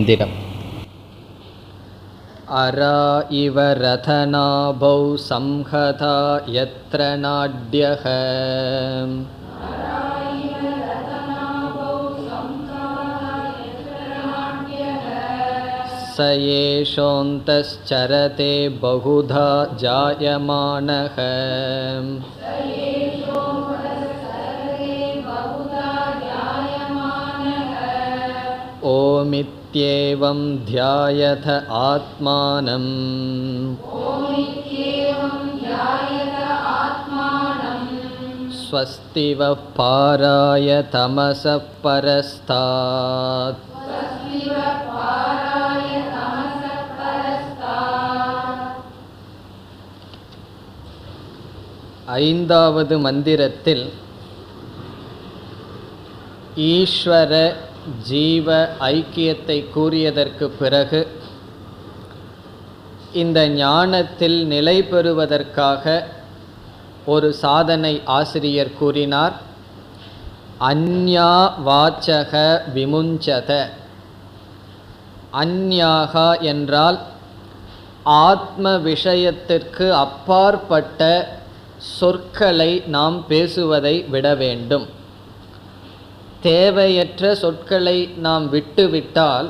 மந்திரம். அரா இவ ரதநாபௌ சம்ஹதா யத்ர நாட்யஹ ஸ ஏஷோந்தஸ்சரதே பகுதா ஜாயமானஹ ஓமித்யேவம் த்யாயத ஆத்மானம் ஸ்வஸ்திவ பாராய தமஸ பரஸ்தாத். ஐந்தாவது மந்திரத்தில் ஈஸ்வர ஜீவ ஐக்கியத்தை கூறியதற்கு பிறகு இந்த ஞானத்தில் நிலை பெறுவதற்காக ஒரு சாதனை ஆசிரியர் கூறினார். அந்யா வாச்சக விமுஞ்சத. அந்யாகா என்றால் ஆத்ம விஷயத்திற்கு அப்பாற்பட்ட சொற்களை நாம் பேசுவதை விட வேண்டும். தேவையற்ற சொற்களை நாம் விட்டுவிட்டால்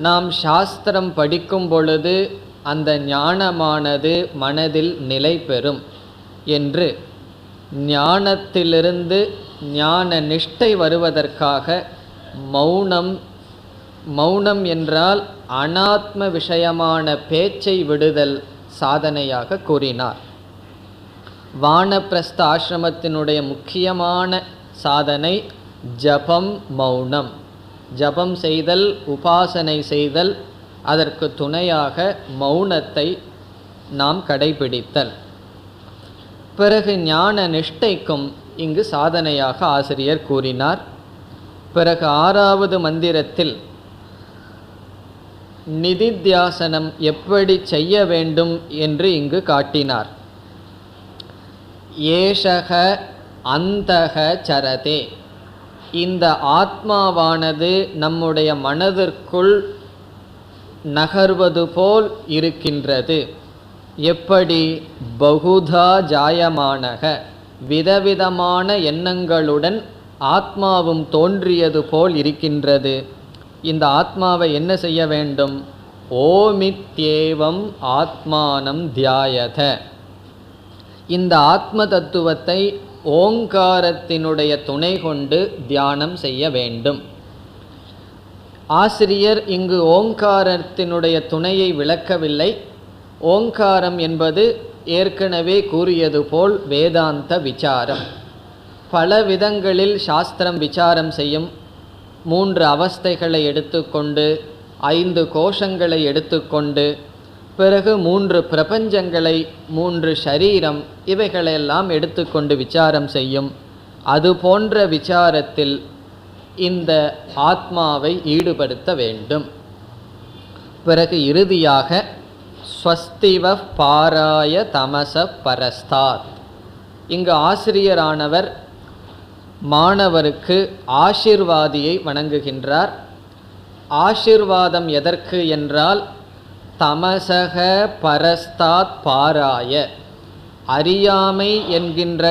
நாம் சாஸ்திரம் படிக்கும் பொழுது அந்த ஞானமானது மனதில் நிலை பெறும் என்று ஞானத்திலிருந்து ஞான நிஷ்டை வருவதற்காக மௌனம் என்றால் அனாத்ம விஷயமான பேச்சை விடுதல் சாதனையாக கூறினார். வானப்பிரஸ்த ஆசிரமத்தினுடைய முக்கியமான சாதனை ஜபம், மௌனம். ஜபம் செய்தல், உபாசனை செய்தல், அதற்கு துணையாக மௌனத்தை நாம் கடைபிடித்தல். பிறகு ஞான நிஷ்டைக்கும் இங்கு சாதனையாக ஆசிரியர் கூறினார். பிறகு ஆறாவது மந்திரத்தில் நிதித்தியாசனம் எப்படி செய்ய வேண்டும் என்று இங்கு காட்டினார். ஏஷக அந்தக சரதே. இந்த ஆத்மாவானது நம்முடைய மனதிற்குள் நகர்வது போல் இருக்கின்றது. எப்படி? பகுதா ஜாயமானக. விதவிதமான எண்ணங்களுடன் ஆத்மாவும் தோன்றியது போல் இருக்கின்றது. இந்த ஆத்மாவை என்ன செய்ய வேண்டும்? ஓமித்யேவம் ஆத்மானம் தியாயத. இந்த ஆத்ம தத்துவத்தை ஓங்காரத்தினுடைய துணை கொண்டு தியானம் செய்ய வேண்டும். ஆசிரியர் இங்கு ஓங்காரத்தினுடைய துணையை விளக்கவில்லை. ஓங்காரம் என்பது ஏற்கனவே கூறியது போல் வேதாந்த விசாரம். பல விதங்களில் சாஸ்திரம் விசாரம் செய்யும். 3 அவஸ்தைகளை எடுத்துக்கொண்டு, 5 கோஷங்களை எடுத்துக்கொண்டு, பிறகு 3 பிரபஞ்சங்களை, 3 ஷரீரம், இவைகளெல்லாம் எடுத்துக்கொண்டு விசாரம் செய்யும். அது போன்ற விசாரத்தில் இந்த ஆத்மாவை ஈடுபடுத்த வேண்டும். பிறகு இறுதியாக ஸ்வஸ்திவ பாராய தமஸ பரஸ்தாத். இங்கு ஆசிரியரானவர் மாணவருக்கு ஆசிர்வாதியை வணங்குகின்றார். ஆசிர்வாதம் எதற்கு என்றால் தமசக பரஸ்தாத் பாராய. அறியாமை என்கின்ற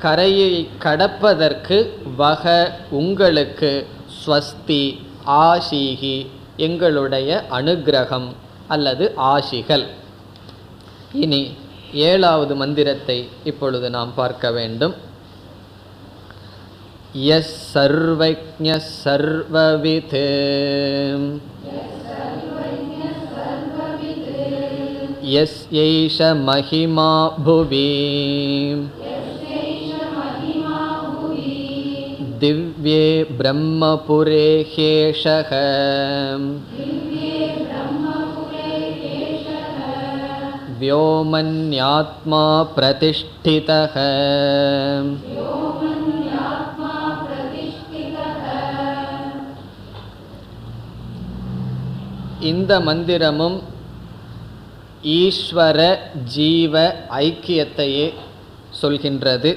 கரையை கடப்பதற்கு வக உங்களுக்கு ஸ்வஸ்தி ஆஷிகி, எங்களுடைய அனுக்கிரகம் அல்லது ஆசிகள். இனி 7வது மந்திரத்தை இப்பொழுது நாம் பார்க்க வேண்டும். யஸ் சர்வஜ்ஞ சர்வவித் யஸ்யைஷ மஹிமா புவி திவ்யே பிரம்மபுரே ஹேஷக व्योमन्यात्मा प्रतिष्ठितः. இந்த மந்திரமும் ஈஸ்வர ஜீவ ஐக்கியத்தையே சொல்கின்றது.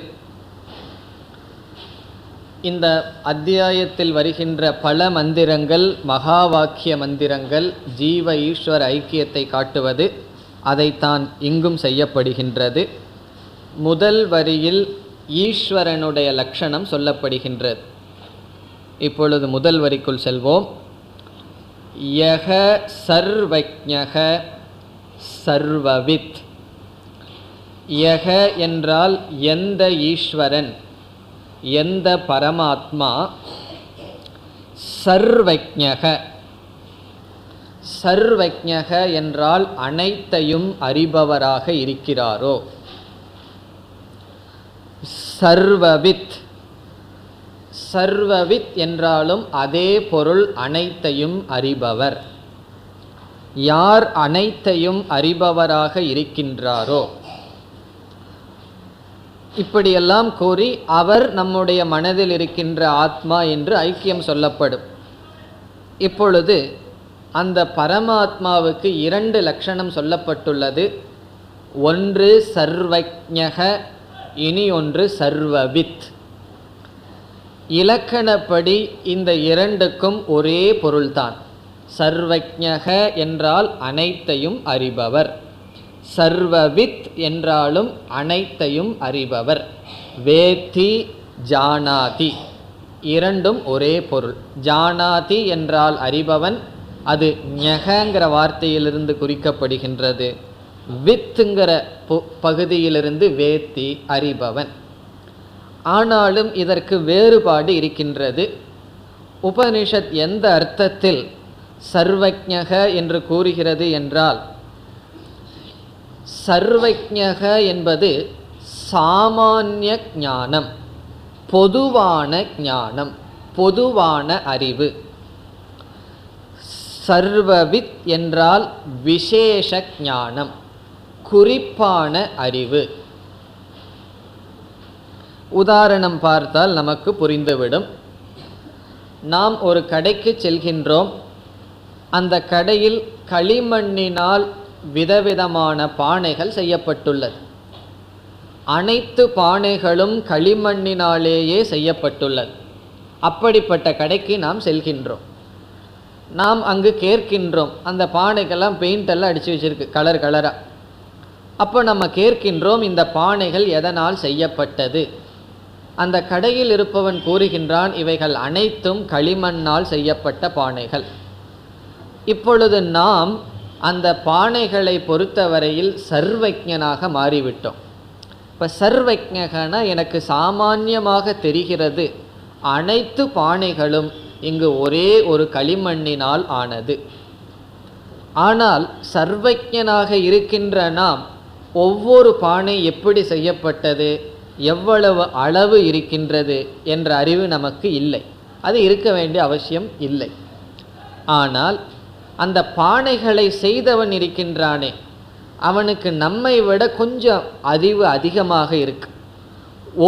இந்த அத்தியாயத்தில் வருகின்ற பல மந்திரங்கள் மகா வாக்கிய மந்திரங்கள் ஜீவ ஈஸ்வர ஐக்கியத்தை காட்டுவது. அதைத்தான் இங்கும் செய்யப்படுகின்றது. முதல் வரியில் ஈஸ்வரனுடைய லட்சணம் சொல்லப்படுகின்றது. இப்பொழுது முதல் வரிக்குள் செல்வோம். யக சர்வஜ்ஞக சர்வவித். யக என்றால் எந்த ஈஸ்வரன், எந்த பரமாத்மா, சர்வஜ்ஞக. சர்வஜ்ஞக என்றால் அனைத்தையும் அறிபவராக இருக்கிறாரோ. சர்வவித். சர்வவித் என்றாலும் அதே பொருள், அனைத்தையும் அறிபவர். யார் அனைத்தையும் அறிபவராக இருக்கின்றாரோ, இப்படியெல்லாம் கூறி அவர் நம்முடைய மனதில் இருக்கின்ற ஆத்மா என்று ஐக்கியம் சொல்லப்படும். இப்பொழுது அந்த பரமாத்மாவுக்கு 2 லட்சணம் சொல்லப்பட்டுள்ளது. ஒன்று சர்வஜ்ஞக, இனி ஒன்று சர்வவித். இலக்கணப்படி இந்த 2க்கும் ஒரே பொருள்தான். சர்வஜ்ஞக என்றால் அனைத்தையும் அறிபவர், சர்வவித் என்றாலும் அனைத்தையும் அறிபவர். வேத்தி ஜானாதி, இரண்டும் ஒரே பொருள். ஜானாதி என்றால் அறிபவன், அது ஞகங்கிற வார்த்தையிலிருந்து குறிக்கப்படுகின்றது. வித்துங்கிற பகுதியிலிருந்து வேத்தி, அறிபவன். ஆனாலும் இதற்கு வேறுபாடு இருக்கின்றது. உபனிஷத் எந்த அர்த்தத்தில் சர்வஜ்ஞக என்று கூறுகிறது என்றால், சர்வஜ்ஞக என்பது சாமானிய ஞானம், பொதுவான ஞானம், பொதுவான அறிவு. சர்வவித் என்றால் விசேஷ ஞானம், குறிப்பான அறிவு. உதாரணம் பார்த்தால் நமக்கு புரிந்துவிடும். நாம் ஒரு கடைக்கு செல்கின்றோம். அந்த கடையில் களிமண்ணினால் விதவிதமான பானைகள் செய்யப்பட்டுள்ளது. அனைத்து பானைகளும் களிமண்ணினாலேயே செய்யப்பட்டுள்ளது. அப்படிப்பட்ட கடைக்கு நாம் செல்கின்றோம். நாம் அங்கு கேட்கின்றோம், அந்த பானைக்கெல்லாம் பெயிண்ட் எல்லாம் அடித்து வச்சிருக்கு கலர் கலராக. அப்போ நம்ம கேட்கின்றோம், இந்த பானைகள் எதனால் செய்யப்பட்டது? அந்த கடையில் இருப்பவன் கூறுகின்றான், இவைகள் அனைத்தும் களிமண்ணால் செய்யப்பட்ட பானைகள். இப்பொழுது நாம் அந்த பானைகளை பொறுத்தவரையில் சர்வஜ்ஞனாக மாறிவிட்டோம். இப்போ சர்வஜ்ஞனா எனக்கு சாமான்யமாக தெரிகிறது, அனைத்து பானைகளும் இங்கு ஒரே ஒரு களிமண்ணினால் ஆனது. ஆனால் சர்வஜ்ஞனாக இருக்கின்ற நாம் ஒவ்வொரு பானை எப்படி செய்யப்பட்டது, எவ்வளவு அளவு இருக்கின்றது என்ற அறிவு நமக்கு இல்லை. அது இருக்க வேண்டிய அவசியம் இல்லை. ஆனால் அந்த பானைகளை செய்தவன் இருக்கின்றானே, அவனுக்கு நம்மை விட கொஞ்சம் அறிவு அதிகமாக இருக்கு.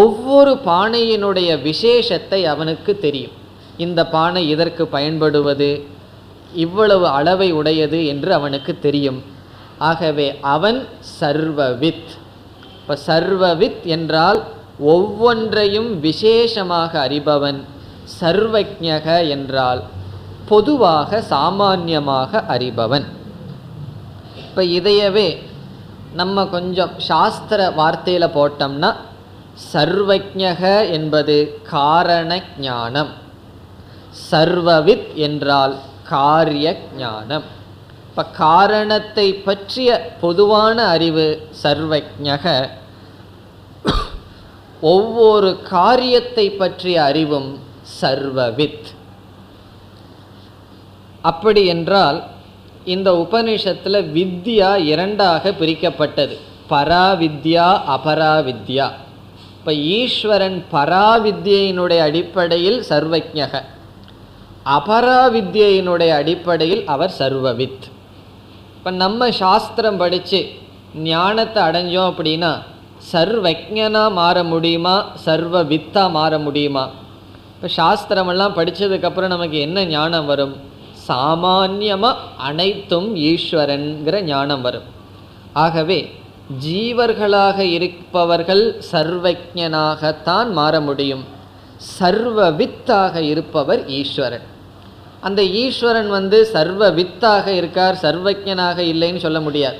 ஒவ்வொரு பானையினுடைய விசேஷத்தை அவனுக்கு தெரியும். இந்த பானை இதற்கு பயன்படுவது, இவ்வளவு அளவை உடையது என்று அவனுக்கு தெரியும். ஆகவே அவன் சர்வவித். இப்போ சர்வவித் என்றால் ஒவ்வொன்றையும் விசேஷமாக அறிபவன். சர்வஜ்ஞக என்றால் பொதுவாக சாமான்யமாக அறிபவன். இப்போ இதையவே நம்ம கொஞ்சம் சாஸ்திர வார்த்தையில் போட்டோம்னா, சர்வஜ்ஞக என்பது காரண ஞானம், சர்வவித் என்றால் காரிய ஞானம். இப்போ காரணத்தை பற்றிய பொதுவான அறிவு சர்வஜ்ஞக, ஒவ்வொரு காரியத்தை பற்றிய அறிவும் சர்வவித். அப்படி என்றால் இந்த உபநிஷத்தில் வித்யா 2ஆக பிரிக்கப்பட்டது, பராவித்யா அபராவித்யா. இப்போ ஈஸ்வரன் பராவித்யினுடைய அடிப்படையில் சர்வஜ்ஞக, அபராவித்யினுடைய அடிப்படையில் அவர் சர்வவித். இப்போ நம்ம சாஸ்திரம் படித்து ஞானத்தை அடைஞ்சோம் அப்படின்னா சர்வஜ்ஞனா மாற முடியுமா, சர்வவித்தா மாற முடியுமா? இப்போ சாஸ்திரமெல்லாம் படித்ததுக்கப்புறம் நமக்கு என்ன ஞானம் வரும்? சாமான்யமாக அனைத்தும் ஈஸ்வரன்கிற ஞானம் வரும். ஆகவே ஜீவர்களாக இருப்பவர்கள் சர்வஜ்ஞனாகத்தான் மாற முடியும். சர்வ வித்தாக இருப்பவர் ஈஸ்வரன். அந்த ஈஸ்வரன் சர்வ வித்தாக இருக்கார், சர்வஜனாக இல்லைன்னு சொல்ல முடியாது.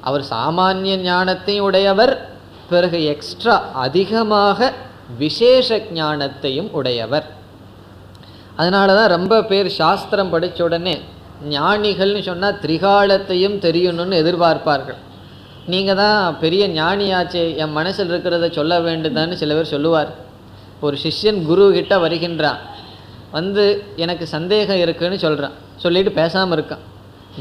அவர் சாமானிய ஞானத்தையும் உடையவர், பிறகு எக்ஸ்ட்ரா அதிகமாக விசேஷ ஞானத்தையும் உடையவர். அதனால தான் ரொம்ப பேர் சாஸ்திரம் படித்த உடனே ஞானிகள்னு சொன்னால் திரிகாலத்தையும் தெரியணும்னு எதிர்பார்ப்பார்கள். நீங்கள் தான் பெரிய ஞானியாச்சே, என் மனசில் இருக்கிறத சொல்ல வேண்டுதான்னு சில பேர் சொல்லுவார். ஒரு சிஷ்யன் குரு கிட்ட வருகின்றான், எனக்கு சந்தேகம் இருக்குன்னு சொல்கிறான், சொல்லிட்டு பேசாமல் இருக்கான்.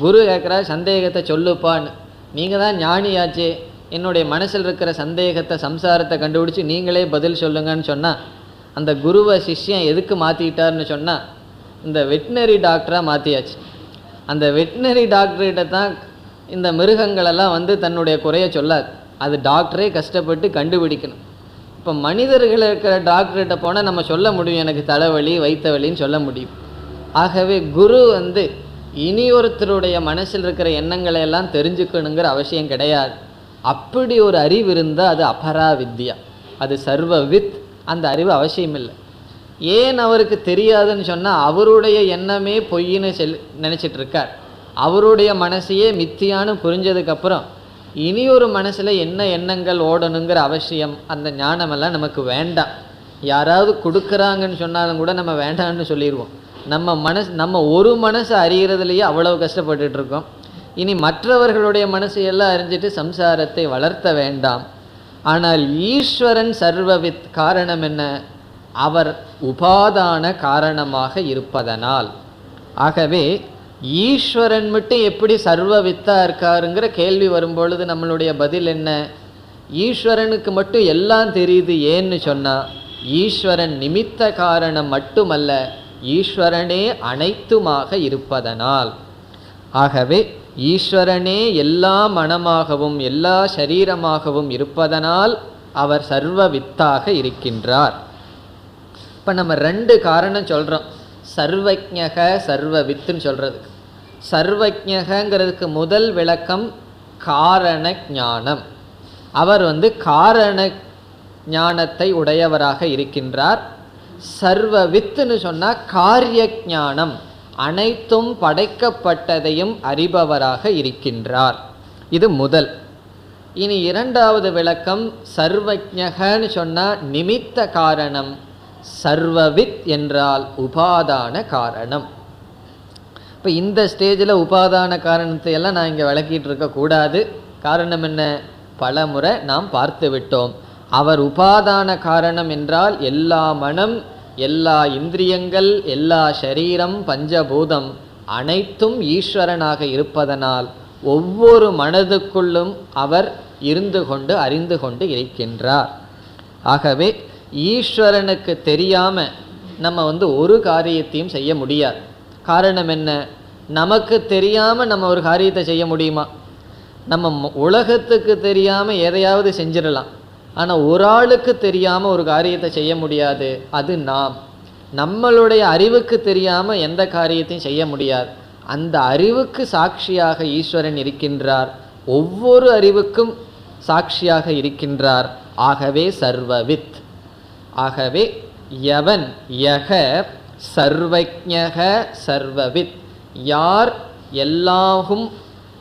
குரு கேட்குறா, சந்தேகத்தை சொல்லுப்பான்னு. நீங்கள் தான் ஞானியாச்சே, என்னுடைய மனசில் இருக்கிற சந்தேகத்தை சம்சாரத்தை கண்டுபிடிச்சி நீங்களே பதில் சொல்லுங்கன்னு சொன்னால், அந்த குருவை சிஷ்யன் எதுக்கு மாற்றிக்கிட்டார்னு சொன்னால், இந்த வெட்டினரி டாக்டராக மாற்றியாச்சு. அந்த வெட்டினரி டாக்டர்கிட்ட தான் இந்த மிருகங்களெல்லாம் தன்னுடைய குறைய சொல்லாது, அது டாக்டரே கஷ்டப்பட்டு கண்டுபிடிக்கணும். இப்போ மனிதர்கள் இருக்கிற டாக்டர்கிட்ட போனால் நம்ம சொல்ல முடியும், எனக்கு தலைவலி வயிற்று வலின்னு சொல்ல முடியும். ஆகவே குரு இனி ஒருத்தருடைய மனசில் இருக்கிற எண்ணங்களை எல்லாம் தெரிஞ்சுக்கணுங்கிற அவசியம் கிடையாது. அப்படி ஒரு அறிவு இருந்தால் அது அபரா வித்யா, அது சர்வவித். அந்த அறிவு அவசியம் இல்லை. ஏன் அவருக்கு தெரியாதுன்னு சொன்னால், அவருடைய எண்ணமே பொய்ன்னு நினச்சிட்டு இருக்கார். அவருடைய மனசையே மித்தியான்னு புரிஞ்சதுக்கப்புறம் இனி ஒரு மனசில் என்ன எண்ணங்கள் ஓடணுங்கிற அவசியம், அந்த ஞானமெல்லாம் நமக்கு வேண்டாம். யாராவது கொடுக்குறாங்கன்னு சொன்னாலும் கூட நம்ம வேண்டான்னு சொல்லிடுவோம். நம்ம ஒரு மனசை அறிகிறதுலையே அவ்வளவு கஷ்டப்பட்டுட்டு இருக்கோம். இனி மற்றவர்களுடைய மனசையெல்லாம் அறிஞ்சிட்டு சம்சாரத்தை வளர்த்த வேண்டாம். ஆனால் ஈஸ்வரன் சர்வவித். காரணம் என்ன? அவர் உபாதான காரணமாக இருப்பதனால். ஆகவே ஈஸ்வரன் மட்டும் எப்படி சர்வவித்தா இருக்காருங்கிற கேள்வி வரும்பொழுது நம்மளுடைய பதில் என்ன? ஈஸ்வரனுக்கு மட்டும் எல்லாம் தெரியுது. ஏன்னு சொன்னால், ஈஸ்வரன் நிமித்த காரணம் மட்டுமல்ல, ஈஸ்வரனே அனைத்துமாக இருப்பதனால். ஆகவே ஈஸ்வரனே எல்லா மனமாகவும் எல்லா சரீரமாகவும் இருப்பதனால் அவர் சர்வவித்தாக இருக்கின்றார். இப்போ நம்ம ரெண்டு காரணம் சொல்கிறோம், சர்வஜ்ஞக சர்வவித்துன்னு சொல்கிறதுக்கு. சர்வஜ்ஞகங்கிறதுக்கு முதல் விளக்கம் காரண ஞானம். அவர் காரண ஞானத்தை உடையவராக இருக்கின்றார். சர்வவித்துன்னு சொன்னால் காரிய ஞானம், அனைத்தும் படைக்கப்பட்டதையும் அறிபவராக இருக்கின்றார். இது முதல். இனி இரண்டாவது விளக்கம், சர்வஜ்ஞகன்னு சொன்னால் நிமித்த காரணம், சர்வவித் என்றால் உபாதான காரணம். இப்போ இந்த ஸ்டேஜில் உபாதான காரணத்தை எல்லாம் நான் இங்கே விளக்கிட்டு இருக்கக்கூடாது. காரணம் என்ன? பல முறை நாம் பார்த்து விட்டோம். அவர் உபாதான காரணம் என்றால் எல்லா மனம், எல்லா இந்திரியங்கள், எல்லா சரீரம், பஞ்சபூதம் அனைத்தும் ஈஸ்வரனாக இருப்பதனால் ஒவ்வொரு மனதுக்குள்ளும் அவர் இருந்து கொண்டு அறிந்து கொண்டு இருக்கின்றார். ஆகவே ஈஸ்வரனுக்கு தெரியாமல் நம்ம ஒரு காரியத்தையும் செய்ய முடியாது. காரணம் என்ன? நமக்கு தெரியாமல் நம்ம ஒரு காரியத்தை செய்ய முடியுமா? நம்ம உலகத்துக்கு தெரியாமல் எதையாவது செஞ்சிடலாம். ஆனால் ஒரு ஆளுக்கு தெரியாமல் ஒரு காரியத்தை செய்ய முடியாது. அது நம்மளுடைய அறிவுக்கு தெரியாமல் எந்த காரியத்தையும் செய்ய முடியாது. அந்த அறிவுக்கு சாட்சியாக ஈஸ்வரன் இருக்கின்றார், ஒவ்வொரு அறிவுக்கும் சாட்சியாக இருக்கின்றார். ஆகவே சர்வவித். ஆகவே யவன் யக சர்வஜ்ஞக சர்வவித், யார் எல்லாவும்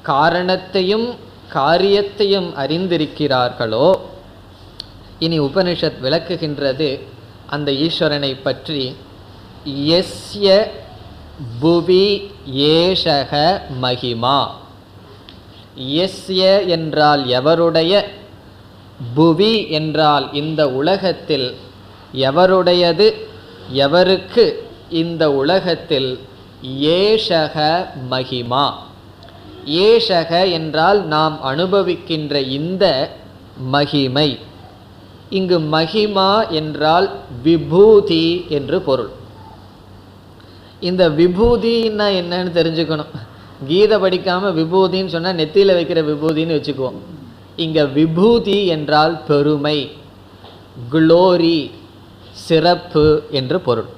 காரணத்தையும் காரியத்தையும் அறிந்திருக்கிறார்களோ. இனி உபனிஷத் விளக்குகின்றது அந்த ஈஸ்வரனை பற்றி. யஸ்ய புவி ஏஷக மகிமா. யஸ்ய என்றால் எவருடைய, புவி என்றால் இந்த உலகத்தில், எவருடையது, எவருக்கு இந்த உலகத்தில், ஏஷக மகிமா. ஏஷக என்றால் நாம் அனுபவிக்கின்ற இந்த மகிமை. இங்கு மகிமா என்றால் விபூதி என்று பொருள். இந்த விபூதின்னா என்னன்னு தெரிஞ்சுக்கணும். கீதை படிக்காமல் விபூதின்னு சொன்னால் நெத்தியில் வைக்கிற விபூதின்னு வச்சுக்குவோம். இங்கே விபூதி என்றால் பெருமை, குளோரி, சிறப்பு என்று பொருள்.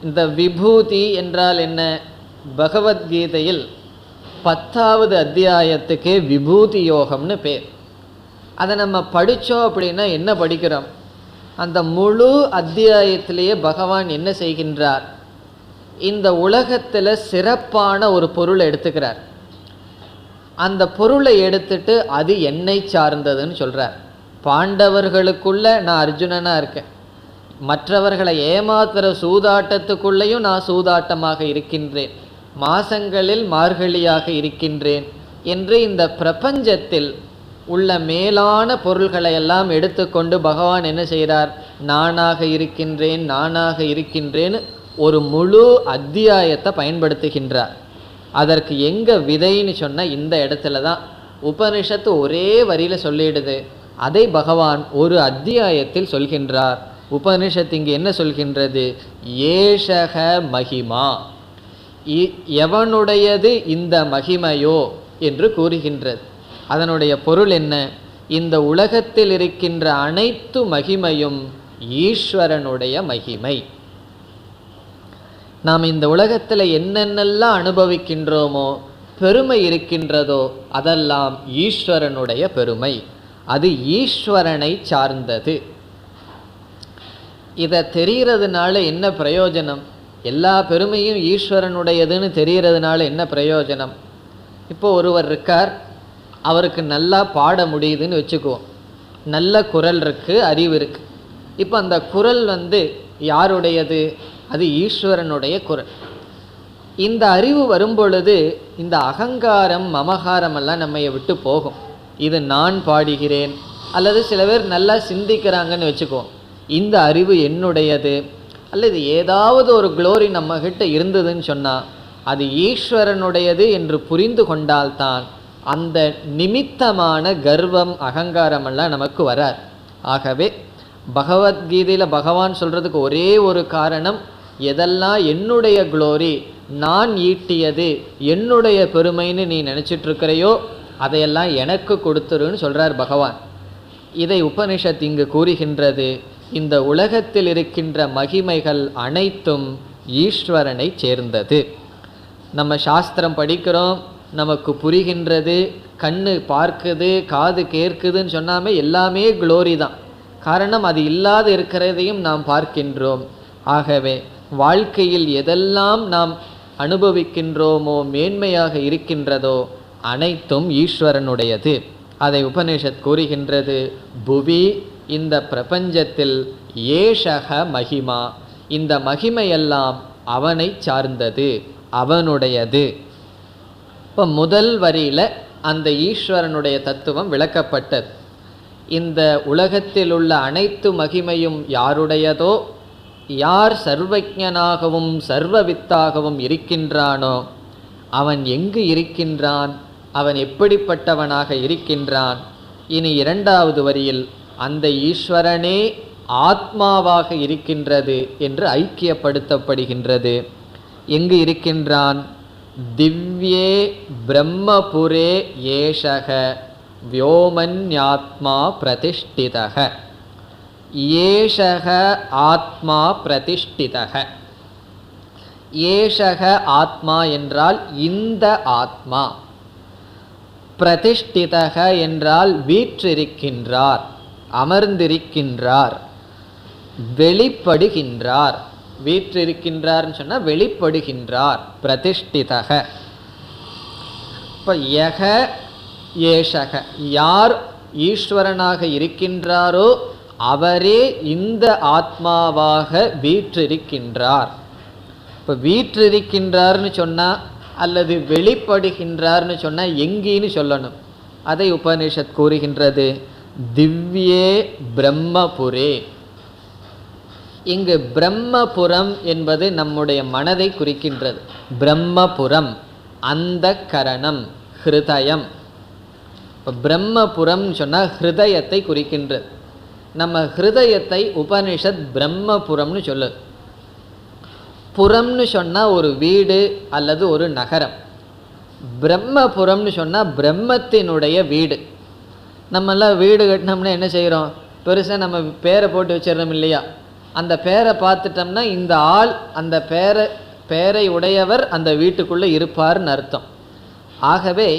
இந்த விபூதி என்றால் என்ன? பகவத்கீதையில் 10வது அத்தியாயத்துக்கே விபூதி யோகம்னு பேர். அதை நம்ம படித்தோம் அப்படின்னா என்ன படிக்கிறோம்? அந்த முழு அத்தியாயத்திலேயே பகவான் என்ன செய்கின்றார், இந்த உலகத்தில் சிறப்பான ஒரு பொருளை எடுத்துக்கிறார். அந்த பொருளை எடுத்துட்டு அது என்னை சார்ந்ததுன்னு சொல்கிறார். பாண்டவர்களுக்குள்ள நான் அர்ஜுனனாக இருக்கேன், மற்றவர்களை ஏமாத்துகிற சூதாட்டத்துக்குள்ளேயும் நான் சூதாட்டமாக இருக்கின்றேன், மாசங்களில் மார்கழியாக இருக்கின்றேன் என்று இந்த பிரபஞ்சத்தில் உள்ள மேலான பொருள்களை எல்லாம் எடுத்துக்கொண்டு பகவான் என்ன செய்கிறார், நானாக இருக்கின்றேன் நானாக இருக்கின்றேன்னு ஒரு முழு அத்தியாயத்தை பயன்படுத்துகின்றார். அதற்கு எங்கே விதைன்னு சொன்னால் இந்த இடத்துல தான். உபனிஷத்து ஒரே வரியில் சொல்லிடுது, அதை பகவான் ஒரு அத்தியாயத்தில் சொல்கின்றார். உபனிஷத்து இங்கே என்ன சொல்கின்றது, ஏஷக மகிமா, எவனுடையது இந்த மகிமையோ என்று கூறுகின்றது. அதனுடைய பொருள் என்ன, இந்த உலகத்தில் இருக்கின்ற அனைத்து மகிமையும் ஈஸ்வரனுடைய மகிமை. நாம் இந்த உலகத்தில் என்னென்னலாம் அனுபவிக்கின்றோமோ, பெருமை இருக்கின்றதோ, அதெல்லாம் ஈஸ்வரனுடைய பெருமை, அது ஈஸ்வரனை சார்ந்தது. இதை தெரிகிறதுனால என்ன பிரயோஜனம், எல்லா பெருமையும் ஈஸ்வரனுடையதுன்னு தெரிகிறதுனால என்ன பிரயோஜனம். இப்போ ஒருவர் இருக்கார், அவருக்கு நல்லா பாட முடியுதுன்னு வச்சுக்குவோம், நல்ல குரல் இருக்குது, அறிவு இருக்குது. இப்போ அந்த குரல் யாருடையது, அது ஈஸ்வரனுடைய குரல். இந்த அறிவு வரும்பொழுது இந்த அகங்காரம் மமகாரம் எல்லாம் நம்மை விட்டு போகும். இது நான் பாடுகிறேன், அல்லது சில பேர் நல்லா சிந்திக்கிறாங்கன்னு வச்சுக்குவோம், இந்த அறிவு என்னுடையது, அல்லது ஏதாவது ஒரு க்ளோரி நம்மகிட்ட இருந்ததுன்னு சொன்னால் அது ஈஸ்வரனுடையது என்று புரிந்து கொண்டால்தான் அந்த நிமித்தமான கர்வம் அகங்காரமெல்லாம் நமக்கு வராது. ஆகவே பகவத்கீதையில் பகவான் சொல்கிறதுக்கு ஒரே ஒரு காரணம், எதெல்லாம் என்னுடைய க்ளோரி, நான் ஈட்டியது, என்னுடைய பெருமைன்னு நீ நினச்சிட்ருக்கிறையோ அதையெல்லாம் எனக்கு கொடுத்துருன்னு சொல்கிறார் பகவான். இதை உபனிஷத் இங்கு கூறுகின்றது. இந்த உலகத்தில் இருக்கின்ற மகிமைகள் அனைத்தும் ஈஸ்வரனை சேர்ந்தது. நம்ம சாஸ்திரம் படிக்கிறோம், நமக்கு புரிகின்றது, கண்ணு பார்க்குது, காது கேட்குதுன்னு சொன்னாமே எல்லாமே க்ளோரி தான். காரணம் அது இல்லாத இருக்கிறதையும் நாம் பார்க்கின்றோம். ஆகவே வாழ்க்கையில் எதெல்லாம் நாம் அனுபவிக்கின்றோமோ, மேன்மையாக இருக்கின்றதோ, அனைத்தும் ஈஸ்வரனுடையது. அதை உபனிஷத் கூறுகின்றது. புவி, இந்த பிரபஞ்சத்தில் ஏஷக மகிமா, இந்த மகிமையெல்லாம் அவனை சார்ந்தது, அவனுடையது. இப்போ முதல் வரியில் அந்த ஈஸ்வரனுடைய தத்துவம் விளக்கப்பட்டது. இந்த உலகத்தில் உள்ள அனைத்து மகிமையும் யாருடையதோ, யார் சர்வஜனாகவும் சர்வவித்தாகவும் இருக்கின்றானோ அவன் எங்கு இருக்கின்றான், அவன் எப்படிப்பட்டவனாக இருக்கின்றான். இனி இரண்டாவது வரியில் அந்த ஈஸ்வரனே ஆத்மாவாக இருக்கின்றது என்று ஐக்கியப்படுத்தப்படுகின்றது. எங்கு இருக்கின்றான், திவ்யே பிரம்மபுரே ஏஷக வியோமன்யாத்மா பிரதிஷ்டிதக. ஏஷக ஆத்மா பிரதிஷ்டிதக. ஏஷக ஆத்மா என்றால் இந்த ஆத்மா, பிரதிஷ்டிதக என்றால் வீற்றிருக்கின்றார், அமர்ந்திருக்கின்றார், வெளிப்படுகின்றார். வீற்றிருக்கின்றார்னு சொன்னால் வெளிப்படுகின்றார், பிரதிஷ்டிதக. இப்போ யக ஏஷக, யார் ஈஸ்வரனாக இருக்கின்றாரோ அவரே இந்த ஆத்மாவாக வீற்றிருக்கின்றார். இப்போ வீற்றிருக்கின்றார்னு சொன்னால் அல்லது வெளிப்படுகின்றார்னு சொன்னால் எங்கின்னு சொல்லணும். அதை உபனிஷத் கூறுகின்றது. திவ்யே பிரம்மபுரே. இங்கு பிரம்மபுரம் என்பது நம்முடைய மனதை குறிக்கின்றது. பிரம்மபுரம் அந்த கரணம், ஹிருதயம். இப்போ பிரம்மபுரம் சொன்னால் ஹிருதயத்தை குறிக்கின்றது. நம்ம ஹிருதயத்தை உபனிஷத் பிரம்மபுரம்னு சொல்லுது. புறம்னு சொன்னால் ஒரு வீடு அல்லது ஒரு நகரம். பிரம்மபுரம்னு சொன்னால் பிரம்மத்தினுடைய வீடு. நம்மெல்லாம் வீடு கட்டினோம்னா என்ன செய்கிறோம், பெருசாக நம்ம பேரை போட்டு வச்சிடறோம் இல்லையா. அந்த பேரை பார்த்துட்டோம்னா இந்த ஆள் அந்த பேரை உடையவர் அந்த வீட்டுக்குள்ளே இருப்பார்னு அர்த்தம். ஆகவே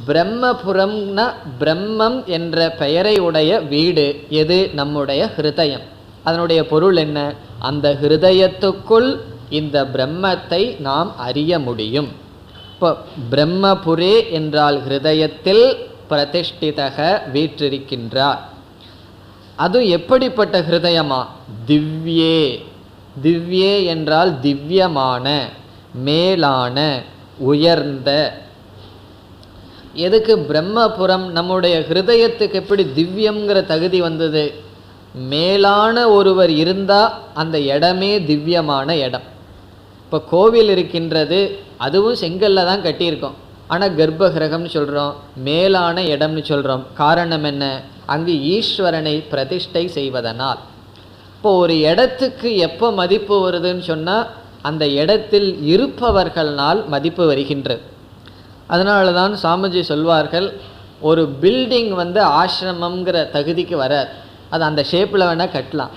பிரம்மபுரம்னா பிரம்மம் என்ற பெயரை உடைய வீடு எது? நம்முடைய ஹிருதயம். அதனுடைய பொருள் என்ன? அந்த ஹிருதயத்துக்குள் இந்த பிரம்மத்தை நாம் அறிய முடியும். இப்போ பிரம்மபுரே என்றால் ஹிருதயத்தில் பிரதிஷ்டிதக வீற்றிருக்கின்றார். அது எப்படிப்பட்ட ஹிருதயமா? திவ்யே. திவ்யே என்றால் திவ்யமான, மேலான, உயர்ந்த. எதுக்கு பிரம்மபுரம்? நம்முடைய ஹிருதயத்துக்கு எப்படி திவ்யம்ங்கிற தகுதி வந்தது? மேலான ஒருவர் இருந்தால் அந்த இடமே திவ்யமான இடம். இப்போ கோவில் இருக்கின்றது, அதுவும் செங்கல்ல தான் கட்டியிருக்கோம், ஆனால் கர்ப்பகிரகம்னு சொல்கிறோம், மேலான இடம்னு சொல்கிறோம். காரணம் என்ன? அங்கு ஈஸ்வரனை பிரதிஷ்டை செய்வதனால். இப்போ ஒரு இடத்துக்கு எப்போ மதிப்பு வருதுன்னு சொன்னால் அந்த இடத்தில் இருப்பவர்களால் மதிப்பு வருகின்றது. அதனால தான் சாமிஜி சொல்வார்கள், ஒரு பில்டிங் ஆசிரமங்கிற தகுதிக்கு வராது, அது அந்த ஷேப்பில் வேணால் கட்டலாம்.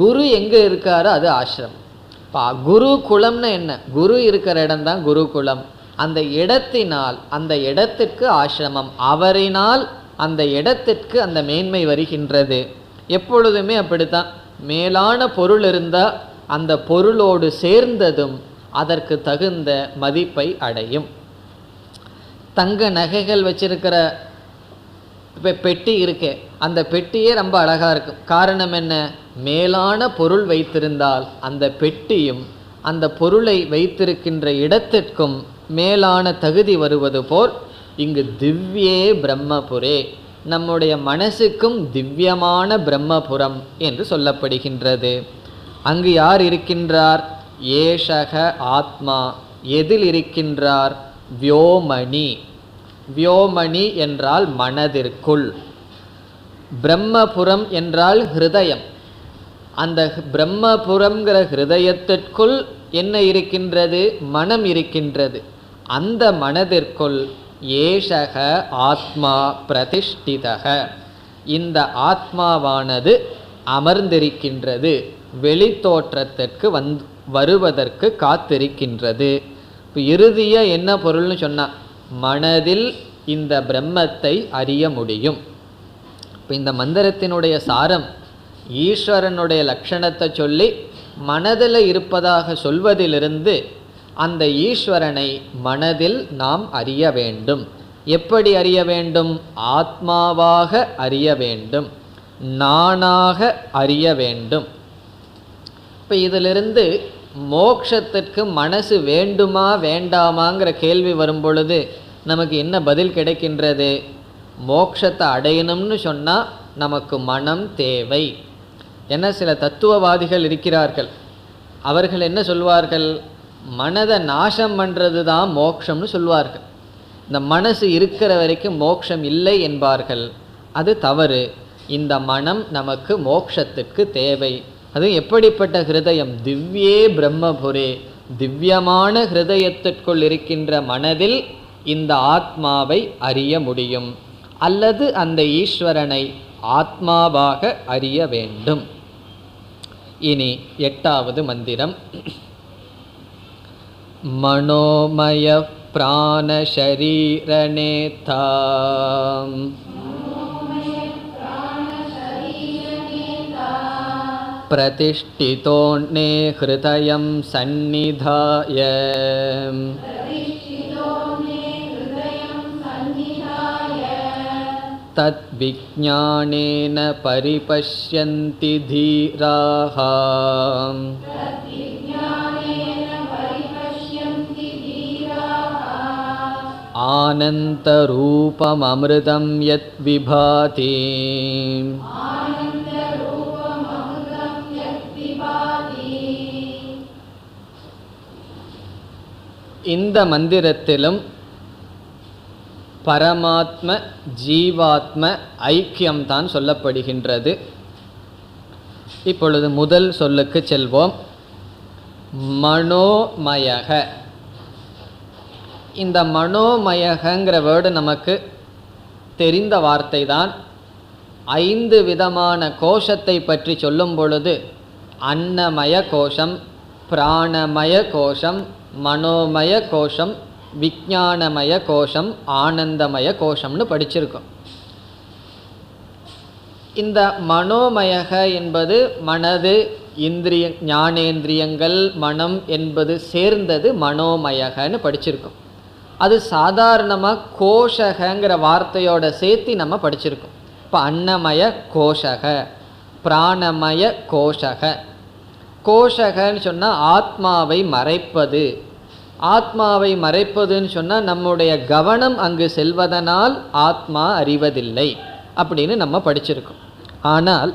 குரு எங்கே இருக்காரோ அது ஆசிரமம். இப்போ குரு குலம்னு என்ன? குரு இருக்கிற இடம்தான் குருகுலம். அந்த இடத்தினால் அந்த இடத்திற்கு ஆசிரமம், அவரினால் அந்த இடத்திற்கு அந்த மேன்மை வருகின்றது. எப்பொழுதுமே அப்படித்தான். மேலான பொருள் இருந்தால் அந்த பொருளோடு சேர்ந்ததும் அதற்கு தகுந்த மதிப்பை அடையும். தங்க நகைகள் வச்சிருக்கிற பெட்டி இருக்கே, அந்த பெட்டியே ரொம்ப அழகாக இருக்கும். காரணம் என்ன? மேலான பொருள் வைத்திருந்தால் அந்த பெட்டியும் அந்த பொருளை வைத்திருக்கின்ற இடத்திற்கும் மேலான தகுதி வருவது போல் இங்கு திவ்யே பிரம்மபுரே, நம்முடைய மனசுக்கும் திவ்யமான பிரம்மபுரம் என்று சொல்லப்படுகின்றது. அங்கு யார் இருக்கின்றார்? ஏஷக ஆத்மா. எதில் இருக்கின்றார்? வியோமணி. வியோமணி என்றால் மனதிற்குள். பிரம்மபுரம் என்றால் ஹிருதயம். அந்த பிரம்மபுரம்ங்கிற ஹிருதயத்திற்குள் என்ன இருக்கின்றது? மனம் இருக்கின்றது. அந்த மனதிற்குள் ஏஷக ஆத்மா பிரதிஷ்டிதக, இந்த ஆத்மாவானது அமர்ந்திருக்கின்றது, வெளித்தோற்றத்திற்கு வருவதற்கு காத்திருக்கின்றது. இப்போ இறுதியாக என்ன பொருள்னு சொன்னால் மனதில் இந்த பிரம்மத்தை அறிய முடியும். இப்போ இந்த மந்திரத்தினுடைய சாரம் ஈஸ்வரனுடைய லட்சணத்தை சொல்லி மனதில் இருப்பதாக சொல்வதிலிருந்து அந்த ஈஸ்வரனை மனதில் நாம் அறிய வேண்டும். எப்படி அறிய வேண்டும்? ஆத்மாவாக அறிய வேண்டும், நானாக அறிய வேண்டும். இப்போ இதிலிருந்து மோட்சத்திற்கு மனசு வேண்டுமா வேண்டாமாங்கிற கேள்வி வரும் பொழுது நமக்கு என்ன பதில் கிடைக்கின்றது? மோட்சத்தை அடையணும்னு சொன்னால் நமக்கு மனம் தேவை. ஏன்னா சில தத்துவவாதிகள் இருக்கிறார்கள், அவர்கள் என்ன சொல்வார்கள்? மனதை நாசம் பண்ணுறது தான் மோட்சம்னு சொல்வார்கள். இந்த மனசு இருக்கிற வரைக்கும் மோட்சம் இல்லை என்பார்கள். அது தவறு. இந்த மனம் நமக்கு மோட்சத்துக்கு தேவை. அது எப்படிப்பட்ட ஹிருதயம்? திவ்யே பிரம்மபுரே, திவ்யமான ஹிருதயத்திற்குள் இருக்கின்ற மனதில் இந்த ஆத்மாவை அறிய முடியும், அல்லது அந்த ஈஸ்வரனை ஆத்மாவாக அறிய வேண்டும். இனி 8வது மந்திரம். மனோமய பிராணசரீரநேதா பிரதிஷ்டிதோன்னே ஹிருதயம் சந்நிதாய தத் விஜ்ஞானேன பரிபஷ்யந்தி தீராஹ. ஆனந்த ரூபம் அமிர்தம் யத் விபாதி. இந்த மந்திரத்திலும் பரமாத்ம ஜீவாத்ம ஐக்கியம்தான் சொல்லப்படுகின்றது. இப்பொழுது முதல் சொல்லுக்கு செல்வோம். மனோமயக. இந்த மனோமயகங்கிற வேர்டு நமக்கு தெரிந்த வார்த்தை தான். 5 விதமான கோஷத்தை பற்றி சொல்லும் பொழுது அன்னமய கோஷம், பிராணமய கோஷம், மனோமய கோஷம் விஞ்ஞானமய கோஷம், ஆனந்தமய கோஷம்னு படிச்சிருக்கோம். இந்த மனோமயக என்பது மனது, இந்திரிய, ஞானேந்திரியங்கள், மனம் என்பது சேர்ந்தது மனோமயகன்னு படிச்சிருக்கோம். அது சாதாரணமாக கோஷகங்கிற வார்த்தையோட சேர்த்து நம்ம படிச்சிருக்கோம். இப்போ அன்னமய கோஷக, பிராணமய கோஷக. கோஷகன்னு சொன்னால் ஆத்மாவை மறைப்பது. ஆத்மாவை மறைப்பதுன்னு சொன்னால் நம்முடைய கவனம் அங்கு செல்வதனால் ஆத்மா அறிவதில்லை அப்படின்னு நம்ம படிச்சிருக்கோம். ஆனால்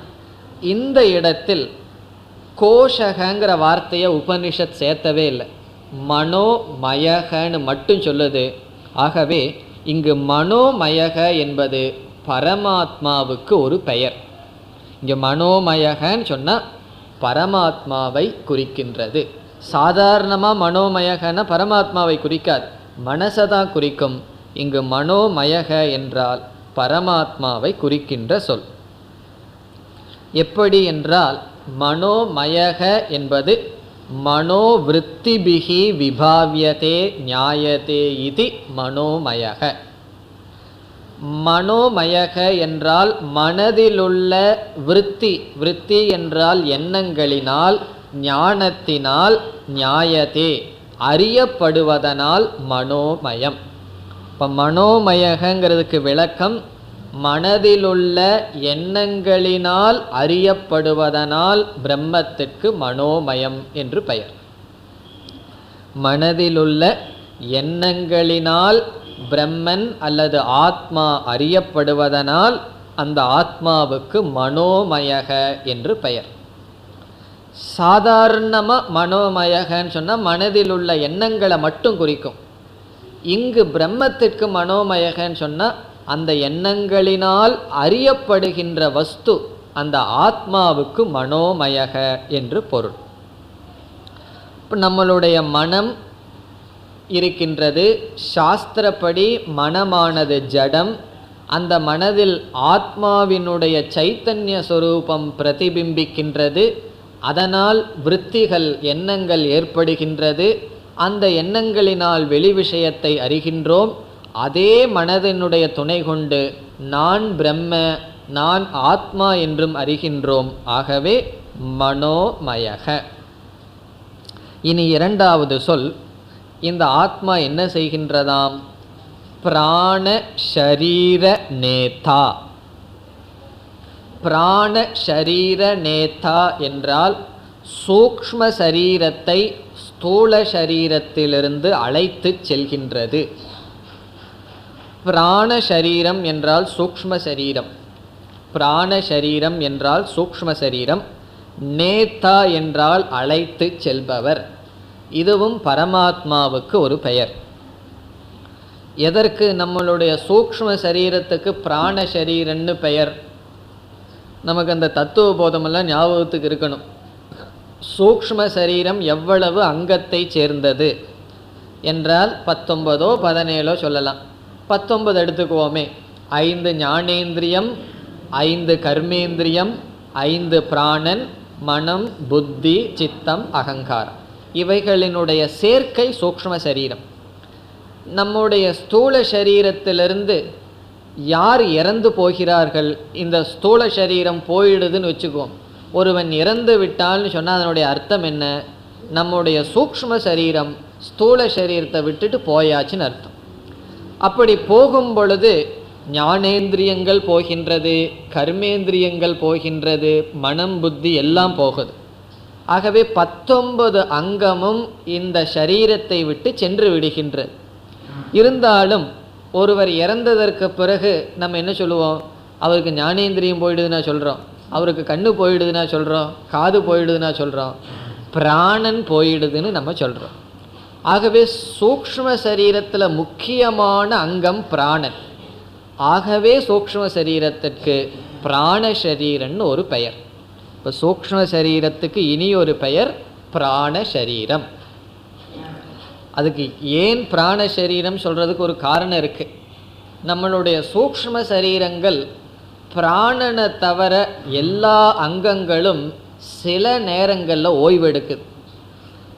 இந்த இடத்தில் கோஷகங்கிற வார்த்தையை உபனிஷத் சேர்த்தவே இல்லை, மனோமயகன்னு மட்டும் சொல்லுது. ஆகவே இங்கு மனோமயக என்பது பரமாத்மாவுக்கு ஒரு பெயர். இங்கே மனோமயகன்னு சொன்னால் பரமாத்மாவை குறிக்கின்றது. சாதாரணமாக மனோமயகன்னா பரமாத்மாவை குறிக்காது, மனசை தான் குறிக்கும். இங்கு மனோமயக என்றால் பரமாத்மாவை குறிக்கின்ற சொல். எப்படி என்றால் மனோமயக என்பது மனோவிருத்திபிகி விபாவியதே ஞாயதே இது மனோமயக. மனோமயக என்றால் மனதிலுள்ள விருத்தி, விருத்தி என்றால் எண்ணங்களினால், ஞானத்தினால், ஞாயதே அறியப்படுவதனால் மனோமயம். இப்போ மனோமயகங்கிறதுக்கு விளக்கம் மனதிலுள்ள எண்ணங்களினால் அறியப்படுவதனால் பிரம்மத்திற்கு மனோமயம் என்று பெயர். மனதிலுள்ள எண்ணங்களினால் பிரம்மன் அல்லது ஆத்மா அறியப்படுவதனால் அந்த ஆத்மாவுக்கு மனோமயக என்று பெயர். சாதாரணமாக மனோமயகன்னு சொன்னால் மனதில் உள்ள எண்ணங்களை மட்டும் குறிக்கும். இங்கு பிரம்மத்திற்கு மனோமயகன்னு சொன்னால் அந்த எண்ணங்களினால் அறியப்படுகின்ற வஸ்து, அந்த ஆத்மாவுக்கு மனோமயக என்று பொருள். இப்போ நம்மளுடைய மனம் இருக்கின்றது. சாஸ்திரப்படி மனமானது ஜடம். அந்த மனதில் ஆத்மாவினுடைய சைத்தன்ய சொரூபம் பிரதிபிம்பிக்கின்றது. அதனால் விருத்திகள், எண்ணங்கள் ஏற்படுகின்றது. அந்த எண்ணங்களினால் வெளி விஷயத்தை அறிகின்றோம். அதே மனதினுடைய துணை கொண்டு நான் பிரம்ம, நான் ஆத்மா என்றும் அறிகின்றோம். ஆகவே மனோமயக. இனி இரண்டாவது சொல், இந்த ஆத்மா என்ன செய்கின்றதாம்? பிராண ஷரீர நேதா. பிராண ஷரீர நேதா என்றால் சூக்ஷ்ம சரீரத்தை ஸ்தூல சரீரத்திலிருந்து அழைத்து செல்கின்றது. பிராண சரீரம் என்றால் சூக்ஷ்ம சரீரம், பிராண சரீரம் என்றால் சூக்ஷ்ம சரீரம், நேதா என்றால் அழைத்து செல்பவர். இதுவும் பரமாத்மாவுக்கு ஒரு பெயர். எதற்கு நம்மளுடைய சூக்ஷ்ம சரீரத்துக்கு பிராண சரீரன்னு பெயர்? நமக்கு அந்த தத்துவ போதமெல்லாம் ஞாபகத்துக்கு இருக்கணும். சூக்ஷ்ம சரீரம் எவ்வளவு அங்கத்தை சேர்ந்தது என்றால் 19 17 சொல்லலாம். 19 எடுத்துக்குவோமே. 5 ஞானேந்திரியம், 5 கர்மேந்திரியம், 5 பிராணன், மனம், புத்தி, சித்தம், அகங்காரம். இவைகளினுடைய சேர்க்கை சூக்ஷ்ம சரீரம். நம்முடைய ஸ்தூல சரீரத்திலிருந்து யார் இறந்து போகிறார்கள்? இந்த ஸ்தூல சரீரம் போயிடுதுன்னு வச்சுக்குவோம். ஒருவன் இறந்து விட்டால்னு சொன்னால் அதனுடைய அர்த்தம் என்ன? நம்முடைய சூக்ஷ்ம சரீரம் ஸ்தூல சரீரத்தை விட்டுட்டு போயாச்சுன்னு அர்த்தம். அப்படி போகும் பொழுது ஞானேந்திரியங்கள் போகின்றது, கர்மேந்திரியங்கள் போகின்றது, மனம், புத்தி எல்லாம் போகுது. ஆகவே 19 அங்கமும் இந்த சரீரத்தை விட்டு சென்று விடுகின்றது. இருந்தாலும் ஒருவர் இறந்ததற்கு பிறகு நம்ம என்ன சொல்லுவோம்? அவருக்கு ஞானேந்திரியம் போயிடுதுன்னா சொல்கிறோம், அவருக்கு கண்ணு போயிடுதுன்னா சொல்கிறோம், காது போயிடுதுன்னா சொல்கிறோம், பிராணன் போயிடுதுன்னு நம்ம சொல்கிறோம். ஆகவே சூக்ஷ்ம சரீரத்தில் முக்கியமான அங்கம் பிராணன். ஆகவே சூக்ஷ்ம சரீரத்திற்கு பிராண சரீரன்னு ஒரு பெயர். இப்போ சூக்ஷ்ம சரீரத்துக்கு இனி ஒரு பெயர் பிராண சரீரம். அதுக்கு ஏன் பிராண சரீரம் சொல்கிறதுக்கு ஒரு காரணம் இருக்குது. நம்மளுடைய சூக்ஷ்ம சரீரங்கள் பிராணனை தவிர எல்லா அங்கங்களும் சில நேரங்களில் ஓய்வெடுக்குது.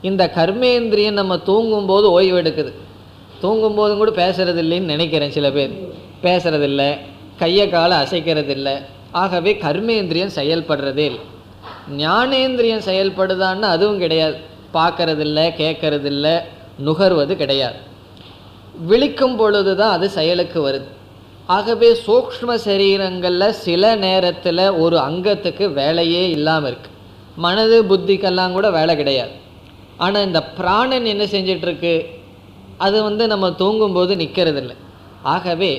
இந்த கர்மேந்திரியம் நம்ம தூங்கும்போது ஓய்வெடுக்குது. தூங்கும்போதும் கூட பேசுறது இல்லைன்னு நினைக்கிறேன். சில பேர் பேசுறதில்ல, கையை காலை அசைக்கிறதில்லை. ஆகவே கர்மேந்திரியம் செயல்படுறதே இல்லை. ஞானேந்திரியம் செயல்படுதான்னு அதுவும் கிடையாது. பார்க்கறதில்ல, கேட்கறதில்ல, நுகர்வது கிடையாது. விழிக்கும் பொழுது தான் அது செயலுக்கு வருது. ஆகவே சூக்ஷ்ம சரீரங்களில் சில நேரத்தில் ஒரு அங்கத்துக்கு வேலையே இல்லாமல் இருக்குது. மனது புத்திக்கெல்லாம் கூட வேலை கிடையாது. ஆனால் இந்த பிராணன் என்ன செஞ்சிட்ருக்கு, அது நம்ம தூங்கும்போது நிற்கிறதில்ல. ஆகவே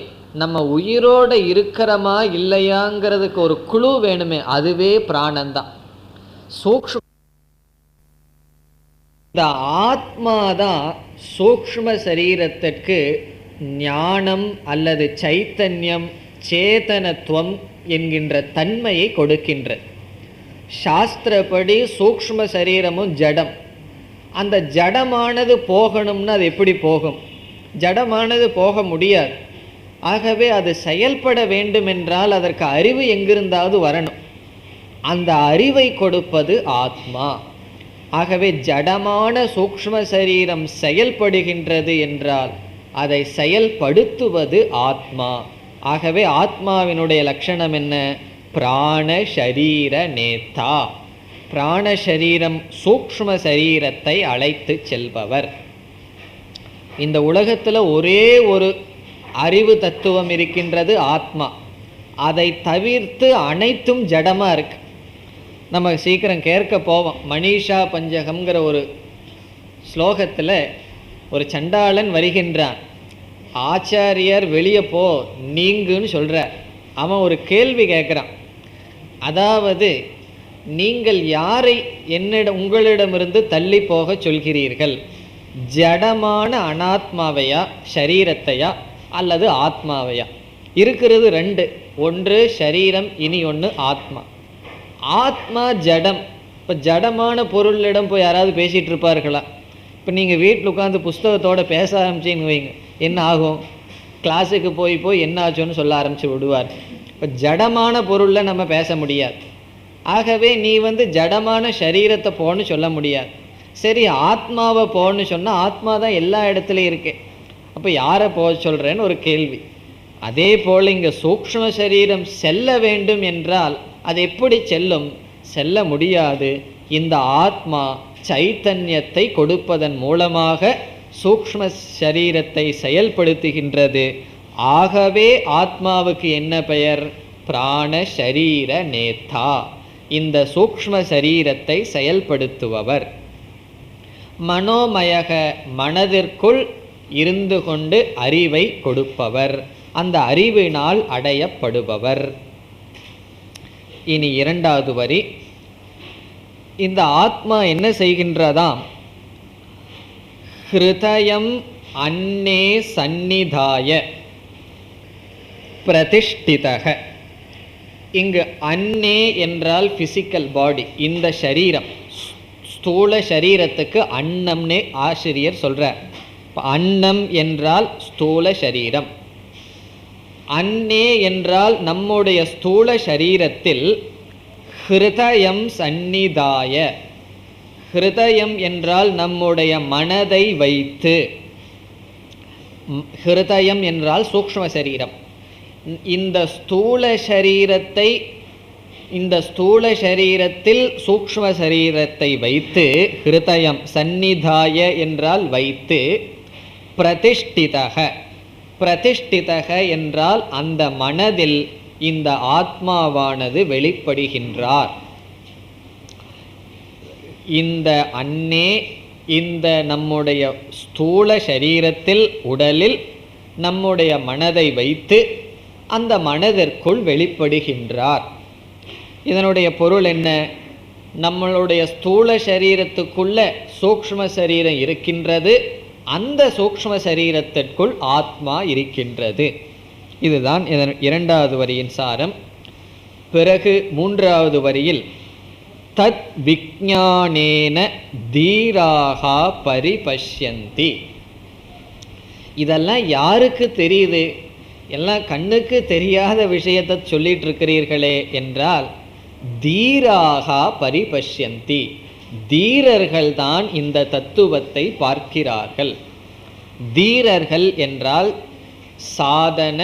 நம்ம உயிரோடு இருக்கிறோமா இல்லையாங்கிறதுக்கு ஒரு குழு வேணுமே, அதுவே பிராணந்தான். சூக்ஷ்ம இந்த ஆத்மாதான் சூக்ஷ்ம சரீரத்திற்கு ஞானம் அல்லது சைத்தன்யம், சேதனத்துவம் என்கின்ற தன்மையை கொடுக்கின்றது. சாஸ்திரப்படி சூக்ஷ்ம சரீரமும் ஜடம். அந்த ஜடமானது போகணும்னா அது எப்படி போகும்? ஜடமானது போக முடியாது. ஆகவே அது செயல்பட வேண்டுமென்றால் அதற்கு அறிவு எங்கிருந்தாவது வரணும். அந்த அறிவை கொடுப்பது ஆத்மா. ஆகவே ஜடமான சூக்ஷ்ம சரீரம் செயல்படுகின்றது என்றால் அதை செயல்படுத்துவது ஆத்மா. ஆகவே ஆத்மாவினுடைய லட்சணம் என்ன? பிராண ஷரீர நேதா. பிராண சரீரம் சூக்ஷ்ம சரீரத்தை அழைத்து செல்பவர். இந்த உலகத்தில் ஒரே ஒரு அறிவு தத்துவம் இருக்கின்றது, ஆத்மா. அதை தவிர்த்து அனைத்தும் ஜடமாக இருக்கு. நம்ம சீக்கிரம் கேட்க போவோம். மனிஷா பஞ்சகம்ங்கிற ஒரு ஸ்லோகத்தில் ஒரு சண்டாளன் வருகின்றான். ஆச்சாரியர் வெளியே போ நீங்குன்னு சொல்கிறார். அவன் ஒரு கேள்வி கேட்குறான். அதாவது, நீங்கள் யாரை உங்களிடமிருந்து தள்ளி போக சொல்கிறீர்கள்? ஜடமான அனாத்மாவையா, ஷரீரத்தையா, அல்லது ஆத்மாவையா? இருக்கிறது ரெண்டு, ஒன்று ஷரீரம், இனி ஒன்று ஆத்மா. ஆத்மா ஜடம். இப்போ ஜடமான பொருளிடம் போய் யாராவது பேசிகிட்டு இருப்பார்களா? இப்போ நீங்கள் வீட்டில் உட்காந்து புஸ்தகத்தோடு பேச ஆரம்பிச்சின்னு வைங்க, என்ன ஆகும்? கிளாஸுக்கு போய் என்ன ஆச்சோன்னு சொல்ல ஆரம்பித்து விடுவார். இப்போ ஜடமான பொருளில் நம்ம பேச முடியாது. ஆகவே நீ ஜடமான சரீரத்தை போன்னு சொல்ல முடியாது. சரி, ஆத்மாவை போன்னு சொன்னால் ஆத்மா தான் எல்லா இடத்துலையும் இருக்கு. அப்போ யாரை போக சொல்கிறேன்னு ஒரு கேள்வி. அதே போல் இங்கே சூக்ஷ்ம சரீரம் செல்ல வேண்டும் என்றால் அது எப்படி செல்லும்? செல்ல முடியாது. இந்த ஆத்மா சைத்தன்யத்தை கொடுப்பதன் மூலமாக சூக்ஷ்ம சரீரத்தை செயல்படுத்துகின்றது. ஆகவே ஆத்மாவுக்கு என்ன பெயர்? பிராண ஷரீர நேதா. இந்த சூக்ஷ்ம சரீரத்தை செயல்படுத்துபவர். மனோமயக, மனதிற்குள் இருந்து கொண்டு அறிவை கொடுப்பவர், அந்த அறிவினால் அடையப்படுபவர். இனி இரண்டாவது வரி. இந்த ஆத்மா என்ன செய்கின்றதாம்? ஹிருதயம் அன்னே சந்நிதாய பிரதிஷ்டிதக. இங்கு அன்னே என்றால் பிசிக்கல் பாடி, இந்த சரீரம், ஸ்தூல சரீரத்துக்கு அன்னம்னே ஆசிரியர் சொல்றார். அன்னம் என்றால் ஸ்தூல சரீரம். அன்னே என்றால் நம்முடைய ஸ்தூல சரீரத்தில் ஹிருதயம் சந்நிதாய. ஹிருதயம் என்றால் நம்முடைய மனதை வைத்து. ஹிருதயம் என்றால் சூக்ஷ்ம சரீரம். இந்த ஸ்தூல சரீரத்தில் சூக்ஷ்ம சரீரத்தை வைத்து, ஹிருதயம் சந்நிதாய என்றால் வைத்து, பிரதிஷ்டிதக. பிரதிஷ்டிதக என்றால் அந்த மனதில் இந்த ஆத்மாவானது வெளிப்படுகின்றார். இந்த அன்னே, இந்த நம்முடைய ஸ்தூல சரீரத்தில், உடலில் நம்முடைய மனதை வைத்து அந்த மனதிற்குள் வெளிப்படுகின்றார். இதனுடைய பொருள் என்ன? நம்மளுடைய ஸ்தூல சரீரத்துக்குள்ள சூக்ஷ்ம சரீரம் இருக்கின்றது, அந்த சூக்ஷ்ம சரீரத்திற்குள் ஆத்மா இருக்கின்றது. இதுதான் இதன் இரண்டாவது வரியின் சாரம். பிறகு மூன்றாவது வரியில் தத் விஞ்ஞானேன தீராகா பரிபஷ்யந்தி. இதெல்லாம் யாருக்கு தெரியுது? எல்லாம் கண்ணுக்கு தெரியாத விஷயத்தை சொல்லிட்டு இருக்கிறீர்களே என்றால், தீராகா பரிபஷ்யந்தி. தீரர்கள் தான் இந்த தத்துவத்தை பார்க்கிறார்கள். தீரர்கள் என்றால் சாதன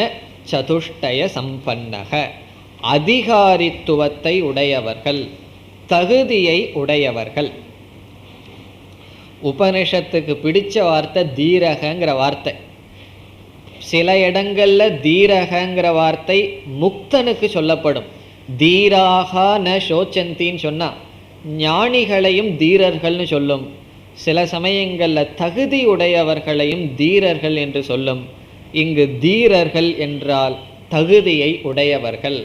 சதுஷ்டய சம்பன்னக, அதிகாரித்துவத்தை உடையவர்கள், தகுதியை உடையவர்கள். உபனிஷத்துக்கு பிடிச்ச வார்த்தை தீரகங்கிற வார்த்தை. சில இடங்கள்ல தீரகங்கிற வார்த்தை முக்தனுக்கு சொல்லப்படும். தீராகா ந சோச்சந்தின்னு சொன்னா ஞானிகளையும் தீரர்கள்னு சொல்லும். சில சமயங்களில் தகுதி உடையவர்களையும் தீரர்கள் என்று சொல்லும். இங்கு தீரர்கள் என்றால் தகுதியை உடையவர்கள்,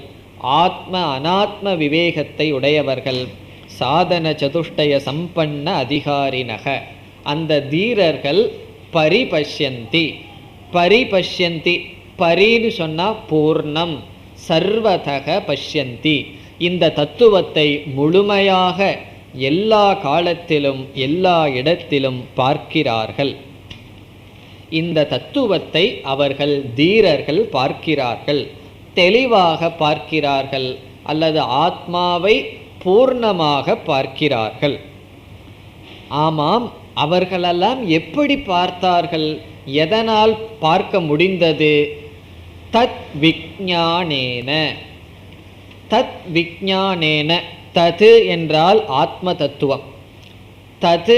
ஆத்ம அனாத்ம விவேகத்தை உடையவர்கள், சாதன சதுஷ்டய சம்பன்ன அதிகாரினக. அந்த தீரர்கள் பரிபஷ்யந்தி. பரிபஷ்யந்தி, பரின்னு சொன்னா பூர்ணம், சர்வதக பஷ்யந்தி, இந்த தத்துவத்தை முழுமையாக எல்லா காலத்திலும் எல்லா இடத்திலும் பார்க்கிறார்கள். இந்த தத்துவத்தை அவர்கள் தீரர்கள் பார்க்கிறார்கள், தெளிவாக பார்க்கிறார்கள், அல்லது ஆத்மாவை பூர்ணமாக பார்க்கிறார்கள். ஆமாம், அவர்களெல்லாம் எப்படி பார்த்தார்கள், எதனால் பார்க்க முடிந்தது? தத் விஞ்ஞானேன. தத் விஞ்ஞானேன, தது என்றால் ஆத்ம தத்துவம். தது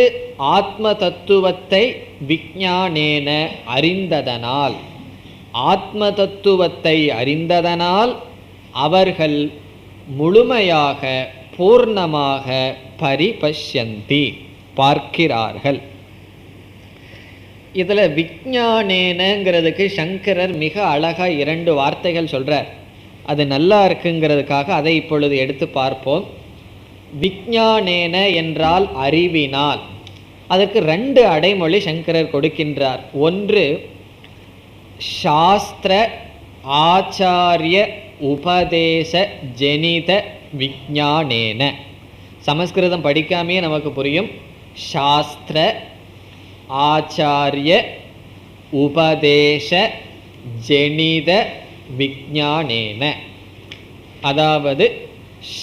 ஆத்ம தத்துவத்தை விஞ்ஞானேன அறிந்ததனால், ஆத்ம தத்துவத்தை அறிந்ததனால் அவர்கள் முழுமையாக பூர்ணமாக பரிபஷ்யந்தி பார்க்கிறார்கள். இதில் விஞ்ஞானேனங்கிறதுக்கு சங்கரர் மிக அழகா 2 வார்த்தைகள் சொல்றார். அது நல்லா இருக்குங்கிறதுக்காக அதை இப்பொழுது எடுத்து பார்ப்போம். விஞ்ஞானேன என்றால் அறிவினால். அதற்கு 2 அடைமொழி சங்கரர் கொடுக்கின்றார். ஒன்று சாஸ்திர ஆச்சாரிய உபதேச ஜெனித விஞ்ஞானேன. சமஸ்கிருதம் படிக்காமையே நமக்கு புரியும். சாஸ்திர ஆச்சாரிய உபதேச ஜெனித விஞ்ஞானேன. அதாவது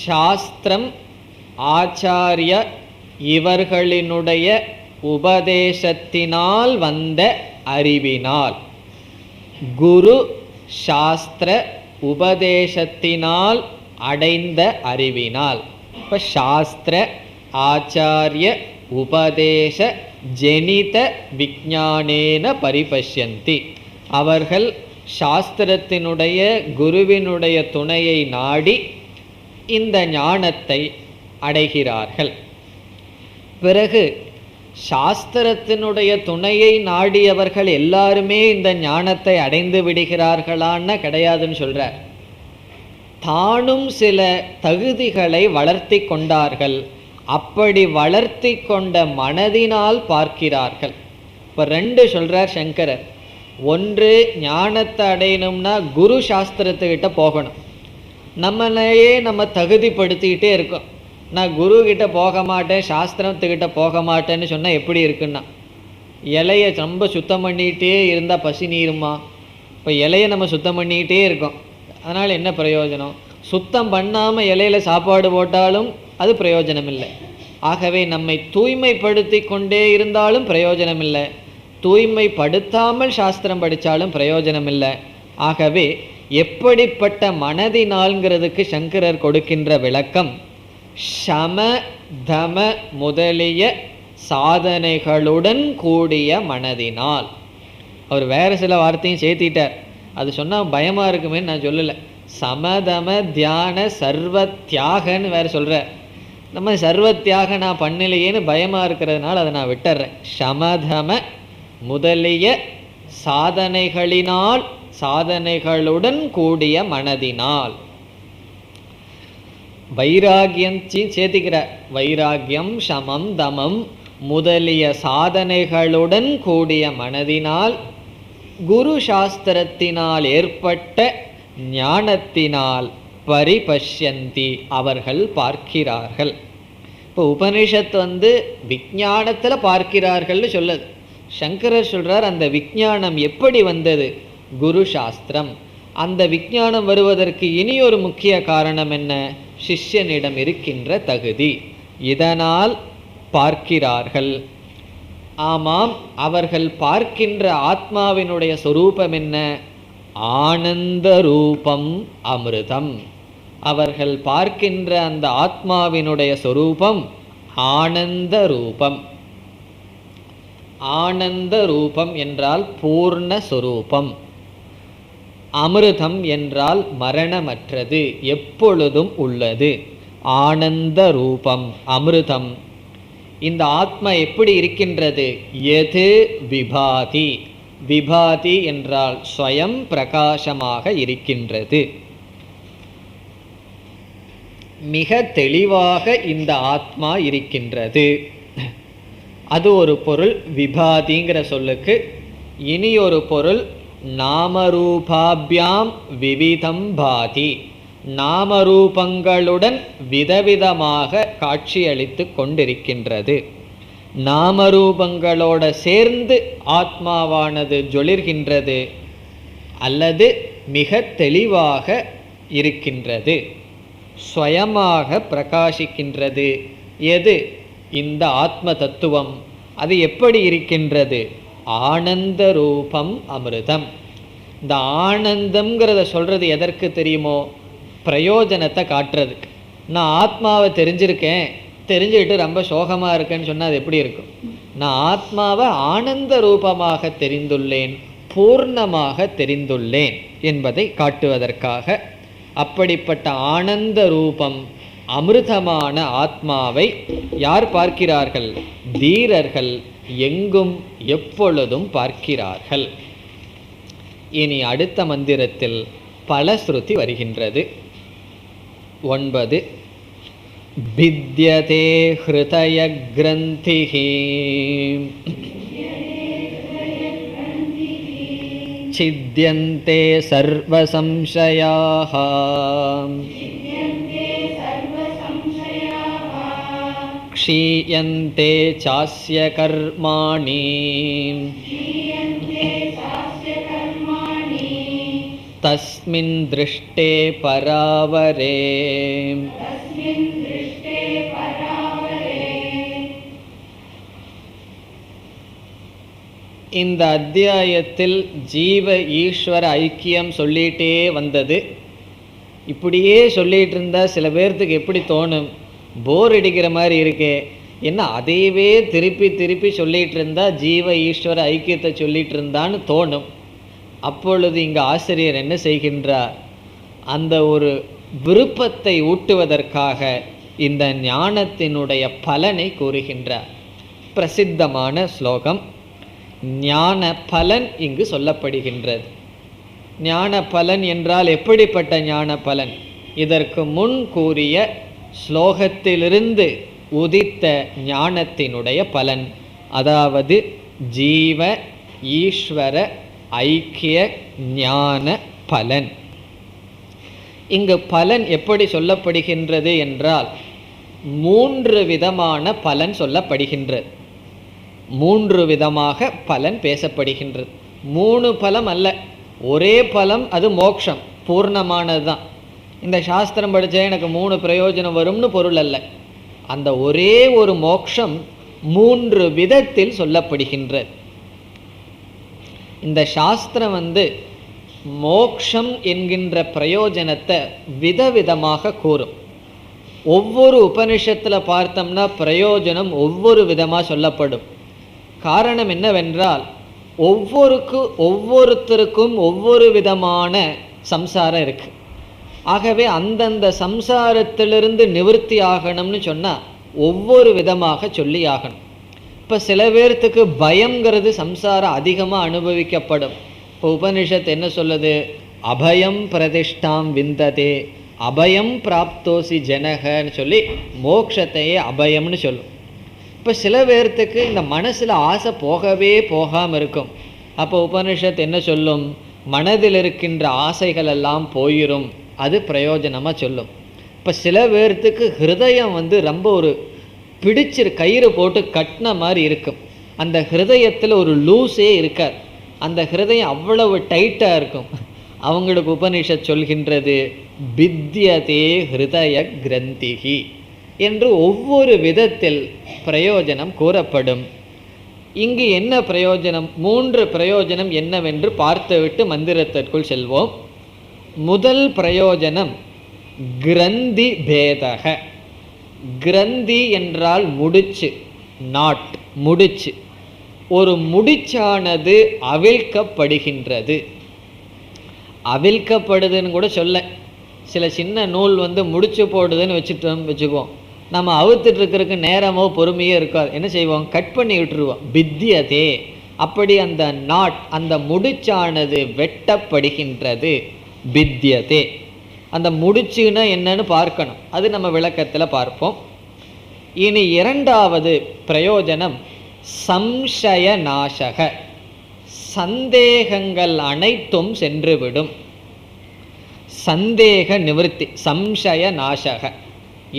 சாஸ்திரம் ஆச்சாரிய இவர்களினுடைய உபதேசத்தினால் வந்த அறிவினால், குரு சாஸ்திர உபதேசத்தினால் அடைந்த அறிவினால். இப்போ சாஸ்திர ஆச்சாரிய உபதேச ஜெனித விஞ்ஞானேன பரிபஷ்யந்தி. அவர்கள் சாஸ்திரத்தினுடைய குருவினுடைய துணையை நாடி இந்த ஞானத்தை அடைகிறார்கள். பிறகு சாஸ்திரத்தினுடைய துணையை நாடியவர்கள் எல்லாருமே இந்த ஞானத்தை அடைந்து விடுகிறார்களான்னு கிடையாதுன்னு சொல்றார். தானும் சில தகுதிகளை வளர்த்தி கொண்டார்கள். அப்படி வளர்த்தி கொண்ட மனதினால் பார்க்கிறார்கள். இப்போ 2 சொல்றார் சங்கரர். ஒன்று, ஞானத்தை அடையணும்னா குரு சாஸ்திரத்துக்கிட்ட போகணும். நம்மளையே நம்ம தகுதிப்படுத்திக்கிட்டே இருக்கோம். நான் குரு கிட்ட போக மாட்டேன், சாஸ்திரத்துக்கிட்ட போக மாட்டேன்னு சொன்னால் எப்படி இருக்குன்னா, இலையை ரொம்ப சுத்தம் பண்ணிகிட்டே இருந்தால் பசி நீருமா? இப்போ இலையை நம்ம சுத்தம் பண்ணிக்கிட்டே இருக்கோம், அதனால் என்ன பிரயோஜனம்? சுத்தம் பண்ணாமல் இலையில் சாப்பாடு போட்டாலும் அது பிரயோஜனம் இல்லை. ஆகவே நம்மை தூய்மைப்படுத்தி கொண்டே இருந்தாலும் பிரயோஜனம் இல்லை, தூய்மைப்படுத்தாமல் சாஸ்திரம் படித்தாலும் பிரயோஜனம் இல்லை. ஆகவே எப்படிப்பட்ட மனதினால்ங்கிறதுக்கு சங்கரர் கொடுக்கின்ற விளக்கம், சம தம முதலிய சாதனைகளுடன் கூடிய மனதினால். அவர் வேறு சில வார்த்தையும் சேர்த்திட்டார், அது சொன்னால் பயமாக இருக்குமே நான் சொல்லலை. சமதம தியான சர்வ தியாகன்னு வேறு சொல்கிறார். நம்ம சர்வ தியாக நான் பண்ணலையேன்னு பயமாக இருக்கிறதுனால அதை நான் விட்டுறேன். சமதம முதலிய சாதனைகளினால், சாதனைகளுடன் கூடிய மனதினால். வைராகியம் சேர்த்திக்கிறார். வைராகியம் சமம் தமம் முதலிய சாதனைகளுடன் கூடிய மனதினால், குரு சாஸ்திரத்தினால் ஏற்பட்ட ஞானத்தினால் பரிபஷ்யந்தி அவர்கள் பார்க்கிறார்கள். இப்போ உபனிஷத் விஞ்ஞானத்தில் பார்க்கிறார்கள்னு சொல்லுது. சங்கரர் சொல்றார், அந்த விஞ்ஞானம் எப்படி வந்தது? குரு சாஸ்திரம். அந்த விஞ்ஞானம் வருவதற்கு இனி ஒரு முக்கிய காரணம் என்ன? சிஷ்யனிடம் இருக்கின்ற தகுதி. இதனால் பார்க்கிறார்கள். ஆமாம், அவர்கள் பார்க்கின்ற ஆத்மாவினுடைய சொரூபம் என்ன? ஆனந்த ரூபம் அமிர்தம். அவர்கள் பார்க்கின்ற அந்த ஆத்மாவினுடைய சொரூபம் ஆனந்த ரூபம். ஆனந்த ரூபம் என்றால் பூர்ண சொரூபம். அமிர்தம் என்றால் மரணமற்றது, எப்பொழுதும் உள்ளது. ஆனந்த ரூபம் அமிர்தம். இந்த ஆத்மா எப்படி இருக்கின்றது? எது விபாதி. விபாதி என்றால் ஸ்வயம் பிரகாசமாக இருக்கின்றது. மிக தெளிவாக இந்த ஆத்மா இருக்கின்றது. அது ஒரு பொருள் விபாதிங்கிற சொல்லுக்கு. இனி ஒரு பொருள் நாமரூபாபியாம் விவிதம் பாதி. நாமரூபங்களுடன் விதவிதமாக காட்சியளித்து கொண்டிருக்கின்றது. நாமரூபங்களோட சேர்ந்து ஆத்மாவானது ஜொலிர்கின்றது அல்லது மிக தெளிவாக இருக்கின்றது, ஸ்வயமாக பிரகாசிக்கின்றது. எது? இந்த ஆத்ம தத்துவம். அது எப்படி இருக்கின்றது? ஆனந்த ரூபம் அமிர்தம். இந்த ஆனந்தம்ங்கிறத சொல்றது எதற்கு தெரியுமோ? பிரயோஜனத்தை காட்டுறது. நான் ஆத்மாவை தெரிஞ்சிருக்கேன், தெரிஞ்சுக்கிட்டு ரொம்ப சோகமாக இருக்கேன்னு சொன்னால் அது எப்படி இருக்கும்? நான் ஆத்மாவை ஆனந்த ரூபமாக தெரிந்துள்ளேன், பூர்ணமாக தெரிந்துள்ளேன் என்பதை காட்டுவதற்காக அப்படிப்பட்ட ஆனந்த ரூபம் அமிர்தமான ஆத்மாவை யார் பார்க்கிறார்கள்? தீரர்கள் எங்கும் எப்பொழுதும் பார்க்கிறார்கள். இனி அடுத்த மந்திரத்தில் பல ஸ்ருதி வருகின்றது. 9. வித்யதே ஹ்ருதய கிரந்திஹி சித்யந்தே சர்வ சம்சயாஹ க்ஷீயந்தே சாஸ்ய கர்மாணி தஸ்மின் திருஷ்டே பராவரே. இந்த அத்தியாயத்தில் ஜீவ ஈஸ்வர ஐக்கியம் சொல்லிகிட்டே வந்தது. இப்படியே சொல்லிகிட்டு இருந்தால் சில பேர்த்துக்கு எப்படி தோணும்? போர் அடிக்கிற மாதிரி இருக்கே, என்ன அதையவே திருப்பி திருப்பி சொல்லிகிட்டு இருந்தால் ஜீவ ஈஸ்வர ஐக்கியத்தை சொல்லிகிட்டு இருந்தான்னு தோணும். அப்பொழுது இங்கு ஆசிரியர் என்ன செய்கின்றார்? அந்த ஒரு விருப்பத்தை ஊட்டுவதற்காக இந்த ஞானத்தினுடைய பலனை கூறுகின்றார். பிரசித்தமான ஸ்லோகம். ஞான பலன் இங்கு சொல்லப்படுகின்றது. ஞான பலன் என்றால் எப்படிப்பட்ட ஞான பலன்? இதற்கு முன் கூறிய ஸ்லோகத்திலிருந்து உதித்த ஞானத்தினுடைய பலன், அதாவது ஜீவ ஈஸ்வர ஐக்கிய ஞான பலன். இங்கு பலன் எப்படி சொல்லப்படுகின்றது என்றால் 3 விதமான பலன் சொல்லப்படுகின்றது. 3 விதமாக பலன் பேசப்படுகின்றது. 3 பலம் அல்ல, ஒரே பலம். அது மோட்சம், பூர்ணமானது தான். இந்த சாஸ்திரம் படித்தா எனக்கு 3 பிரயோஜனம் வரும்னு பொருள் அல்ல. அந்த ஒரே ஒரு மோட்சம் 3 விதத்தில் சொல்லப்படுகின்றது. இந்த சாஸ்திரம் மோக்ஷம் என்கின்ற பிரயோஜனத்தை விதவிதமாக கூறும். ஒவ்வொரு உபனிஷத்தில் பார்த்தோம்னா பிரயோஜனம் ஒவ்வொரு விதமாக சொல்லப்படும். காரணம் என்னவென்றால் ஒவ்வொருத்தருக்கும் ஒவ்வொரு விதமான சம்சாரம் இருக்குது. ஆகவே அந்தந்த சம்சாரத்திலிருந்து நிவர்த்தி ஆகணும்னு சொன்னால் ஒவ்வொரு விதமாக சொல்லி ஆகணும். இப்போ சில பேர்த்துக்கு பயங்கிறது சம்சாரம் அதிகமாக அனுபவிக்கப்படும். இப்போ உபனிஷத்து என்ன சொல்லுது? அபயம் பிரதிஷ்டாம் விந்ததே, அபயம் பிராப்தோசி ஜனகன்னு சொல்லி மோட்சத்தையே அபயம்னு சொல்லும். இப்போ சில பேர்த்துக்கு இந்த மனசில் ஆசை போகவே போகாமல் இருக்கும். அப்போ உபனிஷத்து என்ன சொல்லும்? மனதில் இருக்கின்ற ஆசைகள் எல்லாம் போயிடும், அது பிரயோஜனமாக சொல்லும். இப்போ சில பேர்த்துக்கு ஹிருதயம் ரொம்ப ஒரு பிடிச்சிரு கயிறு போட்டு கட்டின மாதிரி இருக்கும். அந்த ஹிருதயத்தில் ஒரு லூஸே இருக்காது. அந்த ஹிருதயம் அவ்வளவு டைட்டாக இருக்கும். அவங்களுக்கு உபனிஷத் சொல்கின்றது வித்யதே ஹிருதய கிரந்திகி என்று ஒவ்வொரு விதத்தில் பிரயோஜனம் கூறப்படும். இங்கு என்ன பிரயோஜனம்? 3 பிரயோஜனம் என்னவென்று பார்த்துவிட்டு மந்திரத்திற்குள் செல்வோம். முதல் பிரயோஜனம் கிரந்தி பேதக. கிரந்தி என்றால் முடிச்சு, நாட், முடிச்சு. ஒரு முடிச்சானது அவிழ்க்கப்படுகின்றது. அவிழ்க்கப்படுதுன்னு கூட சொல்ல, சில சின்ன நூல் முடிச்சு போடுதுன்னு வச்சுக்குவோம். நம்ம அவுத்துட்டு இருக்கிறதுக்கு நேரமோ பொறுமையோ இருக்காது. என்ன செய்வோம்? கட் பண்ணி விட்டுருவோம். பித்தியதே, அப்படி அந்த நாட், அந்த முடிச்சானது வெட்டப்படுகின்றது. பித்தியதே, அந்த முடிச்சுன்னா என்னன்னு பார்க்கணும். அது நம்ம விளக்கத்தில் பார்ப்போம். இனி இரண்டாவது பிரயோஜனம் சம்சய நாசக. சந்தேகங்கள் அனைத்தும் சென்றுவிடும். சந்தேக நிவர்த்தி, சம்சய நாசக.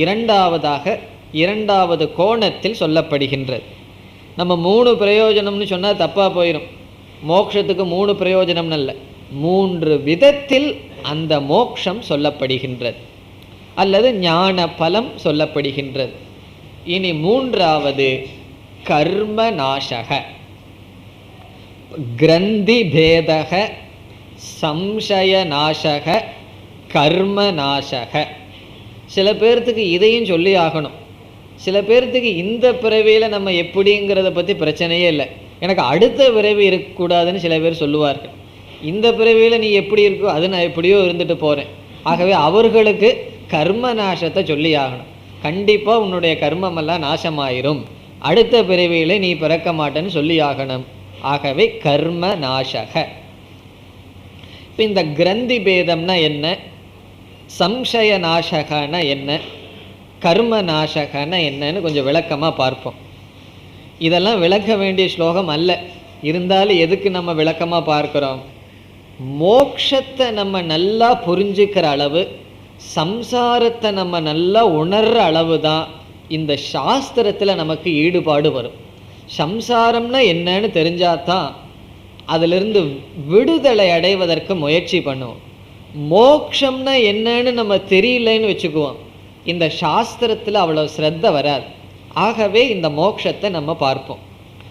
இரண்டாவது கோணத்தில் சொல்லப்படுகின்றது. நம்ம 3 பிரயோஜனம்னு சொன்னால் தப்பாக போயிடும். மோட்சத்துக்கு 3 பிரயோஜனம் அல்ல, 3 விதத்தில் அந்த மோட்சம் சொல்லப்படுகின்றது, அல்லது ஞான பலம் சொல்லப்படுகின்றது. இனி மூன்றாவது கர்ம நாசக. கிரந்தி பேதக, சம்சய நாசக, கர்ம நாசக. சில பேர்த்துக்கு இதையும் சொல்லி ஆகணும். சில பேர்த்துக்கு இந்த பிறவியில் நம்ம எப்படிங்கிறத பற்றி பிரச்சனையே இல்லை, எனக்கு அடுத்த பிறவி இருக்கக்கூடாதுன்னு சில பேர் சொல்லுவார்கள். இந்த பிறவியில் நீ எப்படி இருக்கோ அது நான் எப்படியோ இருந்துட்டு போகிறேன். ஆகவே அவர்களுக்கு கர்ம நாசத்தை சொல்லி ஆகணும். கண்டிப்பாக உன்னுடைய கர்மமெல்லாம் நாசமாயிரும், அடுத்த பிறவியில் நீ பிறக்க மாட்டேன்னு சொல்லி ஆகணும். ஆகவே கர்ம நாசக. இப்போ இந்த கிரந்தி பேதம்னா என்ன, சம்சய நாசகனா என்ன, கர்ம நாசகனா என்னன்னு கொஞ்சம் விளக்கமாக பார்ப்போம். இதெல்லாம் விளக்க வேண்டிய ஸ்லோகம் அல்ல, இருந்தாலும் எதுக்கு நம்ம விளக்கமாக பார்க்குறோம்? மோக்ஷத்தை நம்ம நல்லா புரிஞ்சுக்கிற அளவு, சம்சாரத்தை நம்ம நல்லா உணர்கிற அளவு தான் இந்த சாஸ்திரத்தில் நமக்கு ஈடுபாடு வரும். சம்சாரம்னா என்னன்னு தெரிஞ்சாதான் அதிலிருந்து விடுதலை அடைவதற்கு முயற்சி பண்ணுவோம். மோக்ஷம்னா என்னன்னு நம்ம தெரியலன்னு வச்சுக்குவோம், இந்த சாஸ்திரத்தில் அவ்வளோ ஸ்ரத்த வராது. ஆகவே இந்த மோக்ஷத்தை நம்ம பார்ப்போம்.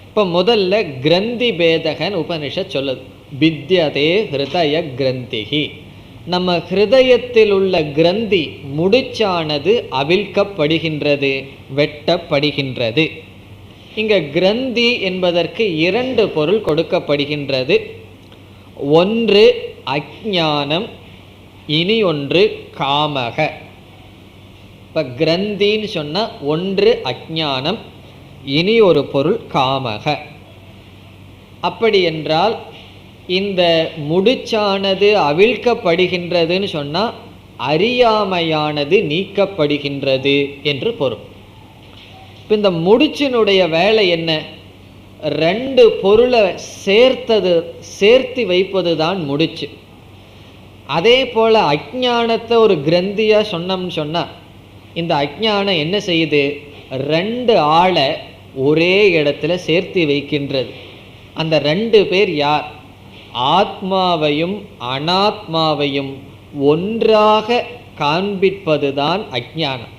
இப்போ முதல்ல கிரந்தி பேதகன் உபனிஷத் சொல்லுது. வித்யதே ஹிருதய கிரந்திகி. நம்ம ஹிருதயத்தில் உள்ள கிரந்தி முடிச்சானது அவிழ்க்கப்படுகின்றது, வெட்டப்படுகின்றது. இங்க கிரந்தி என்பதற்கு 2 பொருள் கொடுக்கப்படுகின்றது. ஒன்று அஞ்ஞானம், இனி ஒன்று காமக. இப்போ கிரந்தின்னு சொன்னால் ஒன்று அஞ்ஞானம், இனி ஒரு பொருள் காமக. அப்படி என்றால் இந்த முடிச்சானது அவிழ்க்கப்படுகின்றதுன்னு சொன்னால் அறியாமையானது நீக்கப்படுகின்றது என்று பொருள். இப்போ இந்த முடிச்சினுடைய வேலை என்ன? 2 பொருளை சேர்த்து வைப்பது தான் முடிச்சு. அதே போல் அஞ்ஞானத்தை ஒரு கிரந்தியாக சொன்னோம்னு சொன்னால் இந்த அஞ்ஞானம் என்ன செய்யுது? 2 ஆளை ஒரே இடத்துல சேர்த்து வைக்கின்றது. அந்த 2 பேர் யார்? ஆத்மாவையும் அனாத்மாவையும் ஒன்றாக காண்பிப்பது தான் அஞ்ஞானம்.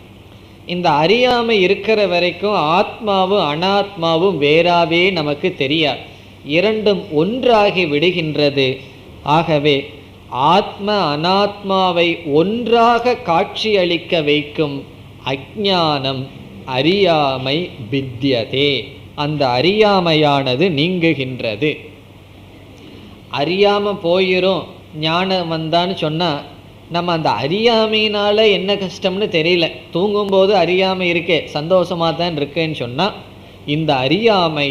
இந்த அறியாமை இருக்கிற வரைக்கும் ஆத்மாவும் அனாத்மாவும் வேறாவே நமக்கு தெரியாது, 2ம் ஒன்றாகி விடுகின்றது. ஆகவே ஆத்ம அனாத்மாவை ஒன்றாக காட்சியளிக்க வைக்கும் அஞ்ஞானம், அறியாமை வித்யதே. அந்த அறியாமையானது நீங்குகின்றது. அறியாமல் போயிரும் ஞானம் வந்தான்னு சொன்னால் நம்ம அந்த அறியாமையினால என்ன கஷ்டம்னு தெரியல, தூங்கும்போது அறியாமை இருக்கே சந்தோஷமாக தான் இருக்கேன்னு சொன்னால் இந்த அறியாமை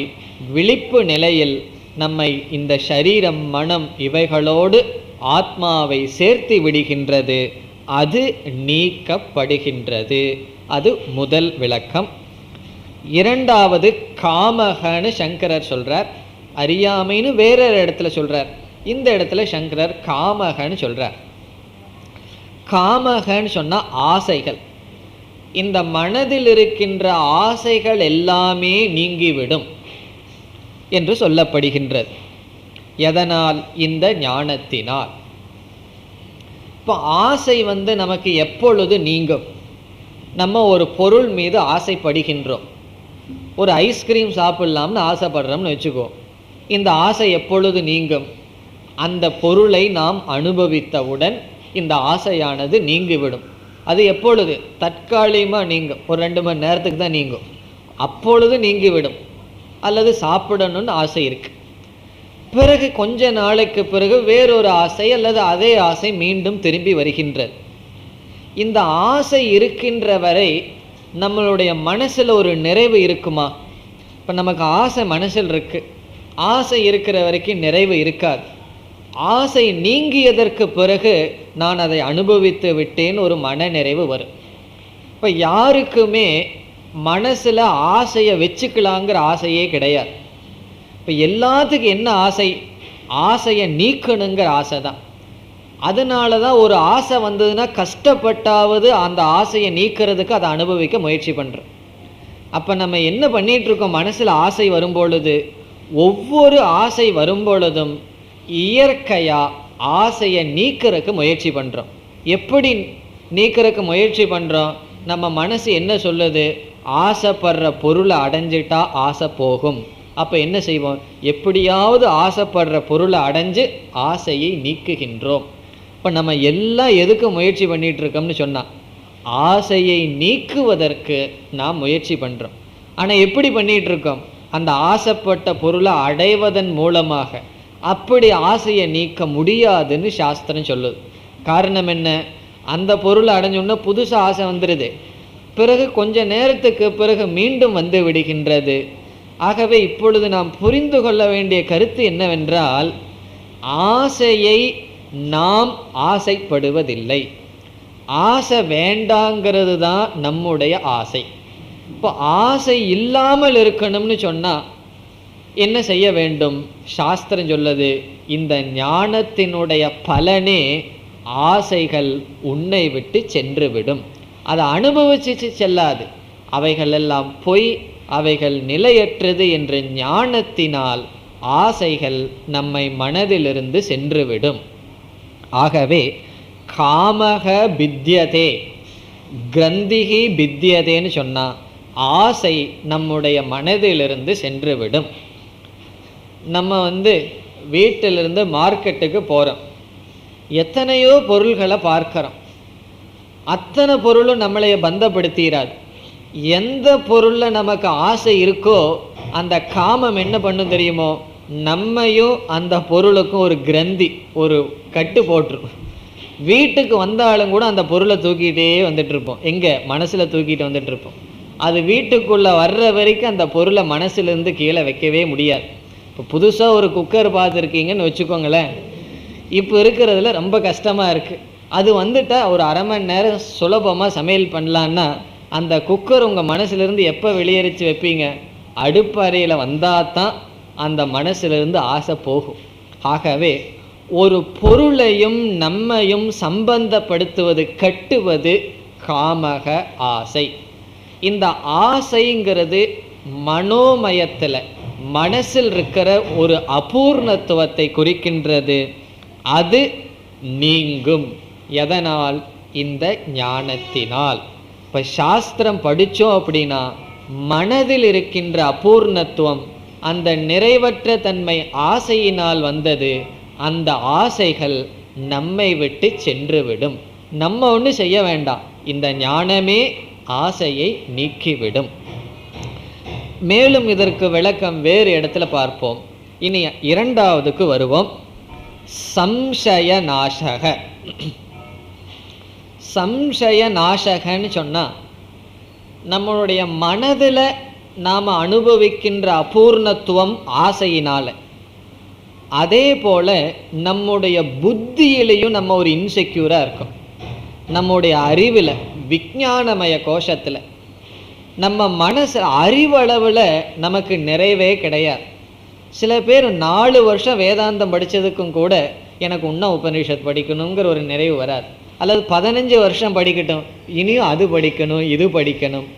விழிப்பு நிலையில் நம்மை இந்த சரீரம் மனம் இவைகளோடு ஆத்மாவை சேர்த்து விடுகின்றது, அது நீக்கப்படுகின்றது. அது முதல் விளக்கம். இரண்டாவது காமகன்னு சங்கரர் சொல்றார். அறியாமைன்னு வேற இடத்துல சொல்றார், இந்த இடத்துல சங்கரர் காமகன்னு சொல்றார். காமகன்னு சொன்னா ஆசைகள். இந்த மனதில் இருக்கின்ற ஆசைகள் எல்லாமே நீங்கிவிடும் என்று சொல்லப்படுகின்றது. எதனால்? இந்த ஞானத்தினால். இப்போ ஆசை நமக்கு எப்பொழுது நீங்கும்? நம்ம ஒரு பொருள் மீது ஆசைப்படுகின்றோம். ஒரு ஐஸ்கிரீம் சாப்பிடலாம்னு ஆசைப்படுறோம்னு வச்சுக்கோ. இந்த ஆசை எப்பொழுது நீங்கும்? அந்த பொருளை நாம் அனுபவித்தவுடன் இந்த ஆசையானது நீங்கிவிடும். அது எப்பொழுது? தற்காலிகமாக நீங்கும், ஒரு 2 மணி நேரத்துக்கு தான் நீங்கும், அப்பொழுது நீங்கிவிடும். அல்லது சாப்பிடணும்னு ஆசை இருக்கு, பிறகு கொஞ்ச நாளைக்கு பிறகு வேறொரு ஆசை அல்லது அதே ஆசை மீண்டும் திரும்பி வருகின்றது. இந்த ஆசை இருக்கின்ற வரை நம்மளுடைய மனசில் ஒரு நிறைவு இருக்குமா? இப்போ நமக்கு ஆசை மனசில் இருக்கு, ஆசை இருக்கிற வரைக்கும் நிறைவு இருக்காது. ஆசை நீங்கியதற்கு பிறகு நான் அதை அனுபவித்து விட்டேன்னு ஒரு மன நிறைவு வரும். இப்போ யாருக்குமே மனசில் ஆசையை வச்சுக்கலாங்கிற ஆசையே கிடையாது. இப்போ எல்லாத்துக்கும் என்ன ஆசை? ஆசையை நீக்கணுங்கிற ஆசை தான். அதனால தான் ஒரு ஆசை வந்ததுன்னா கஷ்டப்பட்டாவது அந்த ஆசையை நீக்கிறதுக்கு அதை அனுபவிக்க முயற்சி பண்ணுறோம். அப்போ நம்ம என்ன பண்ணிகிட்ருக்கோம்? மனசில் ஆசை வரும்பொழுது, ஒவ்வொரு ஆசை வரும்பொழுதும் இயற்கையாக ஆசையை நீக்கிறதுக்கு முயற்சி பண்ணுறோம். எப்படி நீக்கிறதுக்கு முயற்சி பண்ணுறோம்? நம்ம மனசு என்ன சொல்லுது? ஆசைப்படுற பொருளை அடைஞ்சிட்டா ஆசை போகும். அப்போ என்ன செய்வோம்? எப்படியாவது ஆசைப்படுற பொருளை அடைஞ்சு ஆசையை நீக்குகின்றோம். இப்போ நம்ம எல்லாம் எதுக்கு முயற்சி பண்ணிகிட்டு இருக்கோம்னு சொன்னால் ஆசையை நீக்குவதற்கு நாம் முயற்சி பண்ணுறோம். ஆனால் எப்படி பண்ணிகிட்டு இருக்கோம்? அந்த ஆசைப்பட்ட பொருளை அடைவதன் மூலமாக. அப்படி ஆசையை நீக்க முடியாதுன்னு சாஸ்திரம் சொல்லுது. காரணம் என்ன? அந்த பொருளை அடைஞ்சோன்னா புதுசாக ஆசை வந்துடுது, பிறகு கொஞ்ச நேரத்துக்கு பிறகு மீண்டும் வந்து விடுகின்றது. ஆகவே இப்பொழுது நாம் புரிந்து கொள்ள வேண்டிய கருத்து என்னவென்றால், ஆசையை நாம் ஆசைப்படுவதில்லை, ஆசை வேண்டாங்கிறது தான் நம்முடைய ஆசை. இப்போ ஆசை இல்லாமல் இருக்கணும்னு சொன்னால் என்ன செய்ய வேண்டும்? சாஸ்திரம் சொல்லுது, இந்த ஞானத்தினுடைய பலனே ஆசைகள் உன்னை விட்டு சென்று விடும். அதை அனுபவிச்சு செல்லாது, அவைகள் எல்லாம் பொய், அவைகள் நிலையற்றது என்ற ஞானத்தினால் ஆசைகள் நம்மை மனதிலிருந்து சென்றுவிடும். ஆகவே காமக பித்தியதே கிரந்திகி பித்தியதேன்னு சொன்னால் ஆசை நம்முடைய மனதிலிருந்து சென்றுவிடும். நம்ம வீட்டிலிருந்து மார்க்கெட்டுக்கு போகிறோம், எத்தனையோ பொருள்களை பார்க்குறோம், அத்தனை பொருளும் நம்மளைய பந்தப்படுத்திடாது. எந்த பொருளில் நமக்கு ஆசை இருக்கோ அந்த காமம் என்ன பண்ணும் தெரியுமோ? நம்மையும் அந்த பொருளுக்கும் ஒரு கிரந்தி, ஒரு கட்டு போட்டுரும். வீட்டுக்கு வந்தாலும் கூட அந்த பொருளை தூக்கிட்டே வந்துட்டுருப்போம். எங்கே? மனசில் தூக்கிட்டு வந்துட்டுருப்போம். அது வீட்டுக்குள்ளே வர்ற வரைக்கும் அந்த பொருளை மனசுலேருந்து கீழே வைக்கவே முடியாது. இப்போ புதுசாக ஒரு குக்கர் பார்த்துருக்கீங்கன்னு வச்சுக்கோங்களேன், இப்போ இருக்கிறதுல ரொம்ப கஷ்டமாக இருக்குது. அது வந்துட்டால் ஒரு அரை மணி நேரம் சுலபமாக சமையல் பண்ணலான்னா அந்த குக்கர் உங்கள் மனசுலேருந்து எப்போ வெளியேறிச்சு வைப்பீங்க? அடுப்பறையில் வந்தால் தான் அந்த மனசுலேருந்து ஆசை போகும். ஆகவே ஒரு பொருளையும் நம்மையும் சம்பந்தப்படுத்துவது, கட்டுவது காமக ஆசை. இந்த ஆசைங்கிறது மனோமயத்தில், மனசில் இருக்கிற ஒரு அபூர்ணத்துவத்தை குறிக்கின்றது. அது நீங்கும். எதனால்? இந்த ஞானத்தினால். இப்போ சாஸ்திரம் படித்தோம் அப்படின்னா மனதில் இருக்கின்ற அபூர்ணத்துவம், அந்த நிறைவற்ற தன்மை ஆசையினால் வந்தது. அந்த ஆசைகள் நம்மை விட்டு சென்றுவிடும். நம்ம ஒன்றும் செய்ய வேண்டாம், இந்த ஞானமே ஆசையை நீக்கிவிடும். மேலும் இதற்கு விளக்கம் வேறு இடத்துல பார்ப்போம். இனி இரண்டாவதுக்கு வருவோம். சம்சய நாசக. சம்சய நாசகன்னு சொன்னால் நம்மளுடைய மனதில் நாம் அனுபவிக்கின்ற அபூர்ணத்துவம் ஆசையினால், அதே போல் நம்முடைய புத்தியிலையும் நம்ம ஒரு இன்செக்யூராக இருக்கும். நம்முடைய அறிவில், விஞ்ஞானமய கோஷத்தில் நம்ம மனசு அறிவளவில் நமக்கு நிறைவே கிடையாது. சில பேர் 4 வருஷம் வேதாந்தம் படித்ததுக்கும் கூட எனக்கு இன்னும் உபநிஷத் படிக்கணுங்கிற ஒரு நிறைவு வராது. அல்லது 15 வருஷம் படிக்கட்டும், இனியும் அது படிக்கணும், இது படிக்கணும்.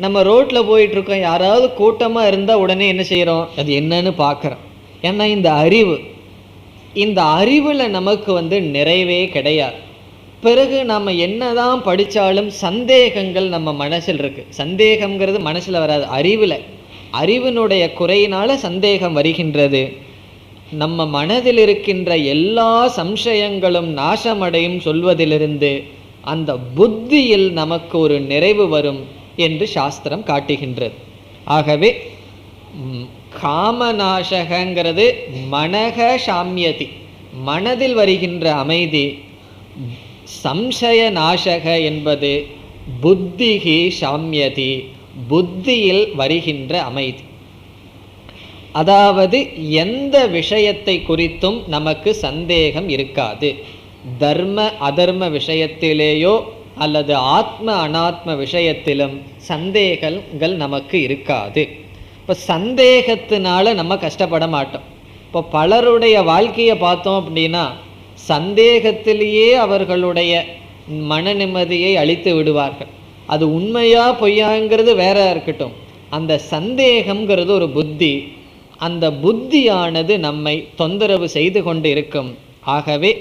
நம்ம ரோட்டில் போயிட்டுருக்கோம், யாராவது கூட்டமாக இருந்தால் உடனே என்ன செய்கிறோம்? அது என்னன்னு பார்க்குறோம். ஏன்னா இந்த அறிவில் நமக்கு நிறைவே கிடையாது. பிறகு நம்ம என்னதான் படித்தாலும் சந்தேகங்கள் நம்ம மனசில் இருக்கு. சந்தேகம்ங்கிறது மனசில் வராது, அறிவினுடைய குறையினால சந்தேகம் வருகின்றது. நம்ம மனதில் இருக்கின்ற எல்லா சம்சயங்களும் நாசமடையும் சொல்வதிலிருந்து அந்த புத்தியில் நமக்கு ஒரு நிறைவு வரும் என்று சாஸ்திரம் காட்டுகின்றது. ஆகவே காமநாசகங்கிறது மனக சாமியதி, மனதில் வருகின்ற அமைதி. சம்சய நாசக என்பது புத்திகி சாமியதி, புத்தியில் வருகின்ற அமைதி. அதாவது எந்த விஷயத்தை குறித்தும் நமக்கு சந்தேகம் இருக்காது. தர்ம அதர்ம விஷயத்திலேயோ அல்லது ஆத்ம அனாத்ம விஷயத்திலும் சந்தேகங்கள் நமக்கு இருக்காது. இப்போ சந்தேகத்தினால நம்ம கஷ்டப்பட மாட்டோம். இப்போ பலருடைய வாழ்க்கையை பார்த்தோம் அப்படின்னா சந்தேகத்திலேயே அவர்களுடைய மன நிம்மதியை அழித்து விடுவார்கள். அது உண்மையா பொய்யாங்கிறது வேற இருக்கட்டும், அந்த சந்தேகம்ங்கிறது ஒரு புத்தி, அந்த புத்தியானது நம்மை தொந்தரவு செய்து கொண்டு இருக்கும். ஆகவே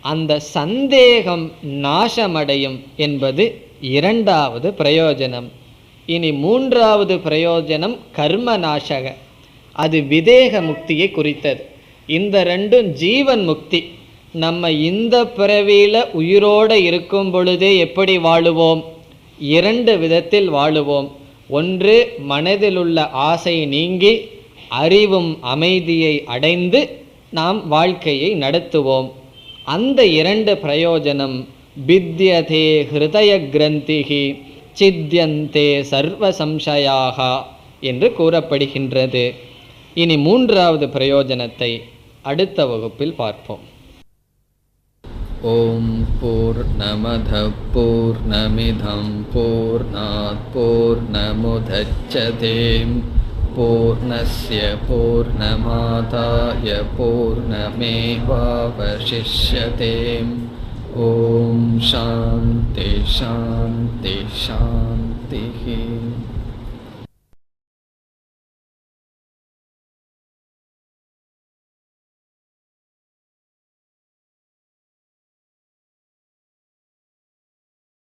அந்த சந்தேகம் நாசமடையும் என்பது இரண்டாவது பிரயோஜனம். இனி மூன்றாவது பிரயோஜனம் கர்ம நாசக, அது விதேக முக்தியை குறித்தது. இந்த ரெண்டும் ஜீவன் முக்தி. நம்ம இந்த பிறவியில் உயிரோடு இருக்கும் பொழுதே எப்படி வாழுவோம்? இரண்டு விதத்தில் வாழுவோம். ஒன்று, மனதில் உள்ள ஆசை நீங்கி அறிவும் அமைதியை அடைந்து நாம் வாழ்க்கையை நடத்துவோம். அந்த இரண்டு பிரயோஜனம் வித்யதே ஹிருதய கிரந்திகி சித்யந்தே சர்வ சம்சயாக என்று கூறப்படுகின்றது. இனி மூன்றாவது பிரயோஜனத்தை அடுத்த வகுப்பில் பார்ப்போம். ஓம் பூர்ணமத பூர்ணமிதம் பூர்ணாத் பூர்ணமுதச்யதே பூர்ணஸ்ய பூர்ணமாதாய பூர்ணமேவாவசிஷ்யதே. ஓம் சாந்தி சாந்தி சாந்தி.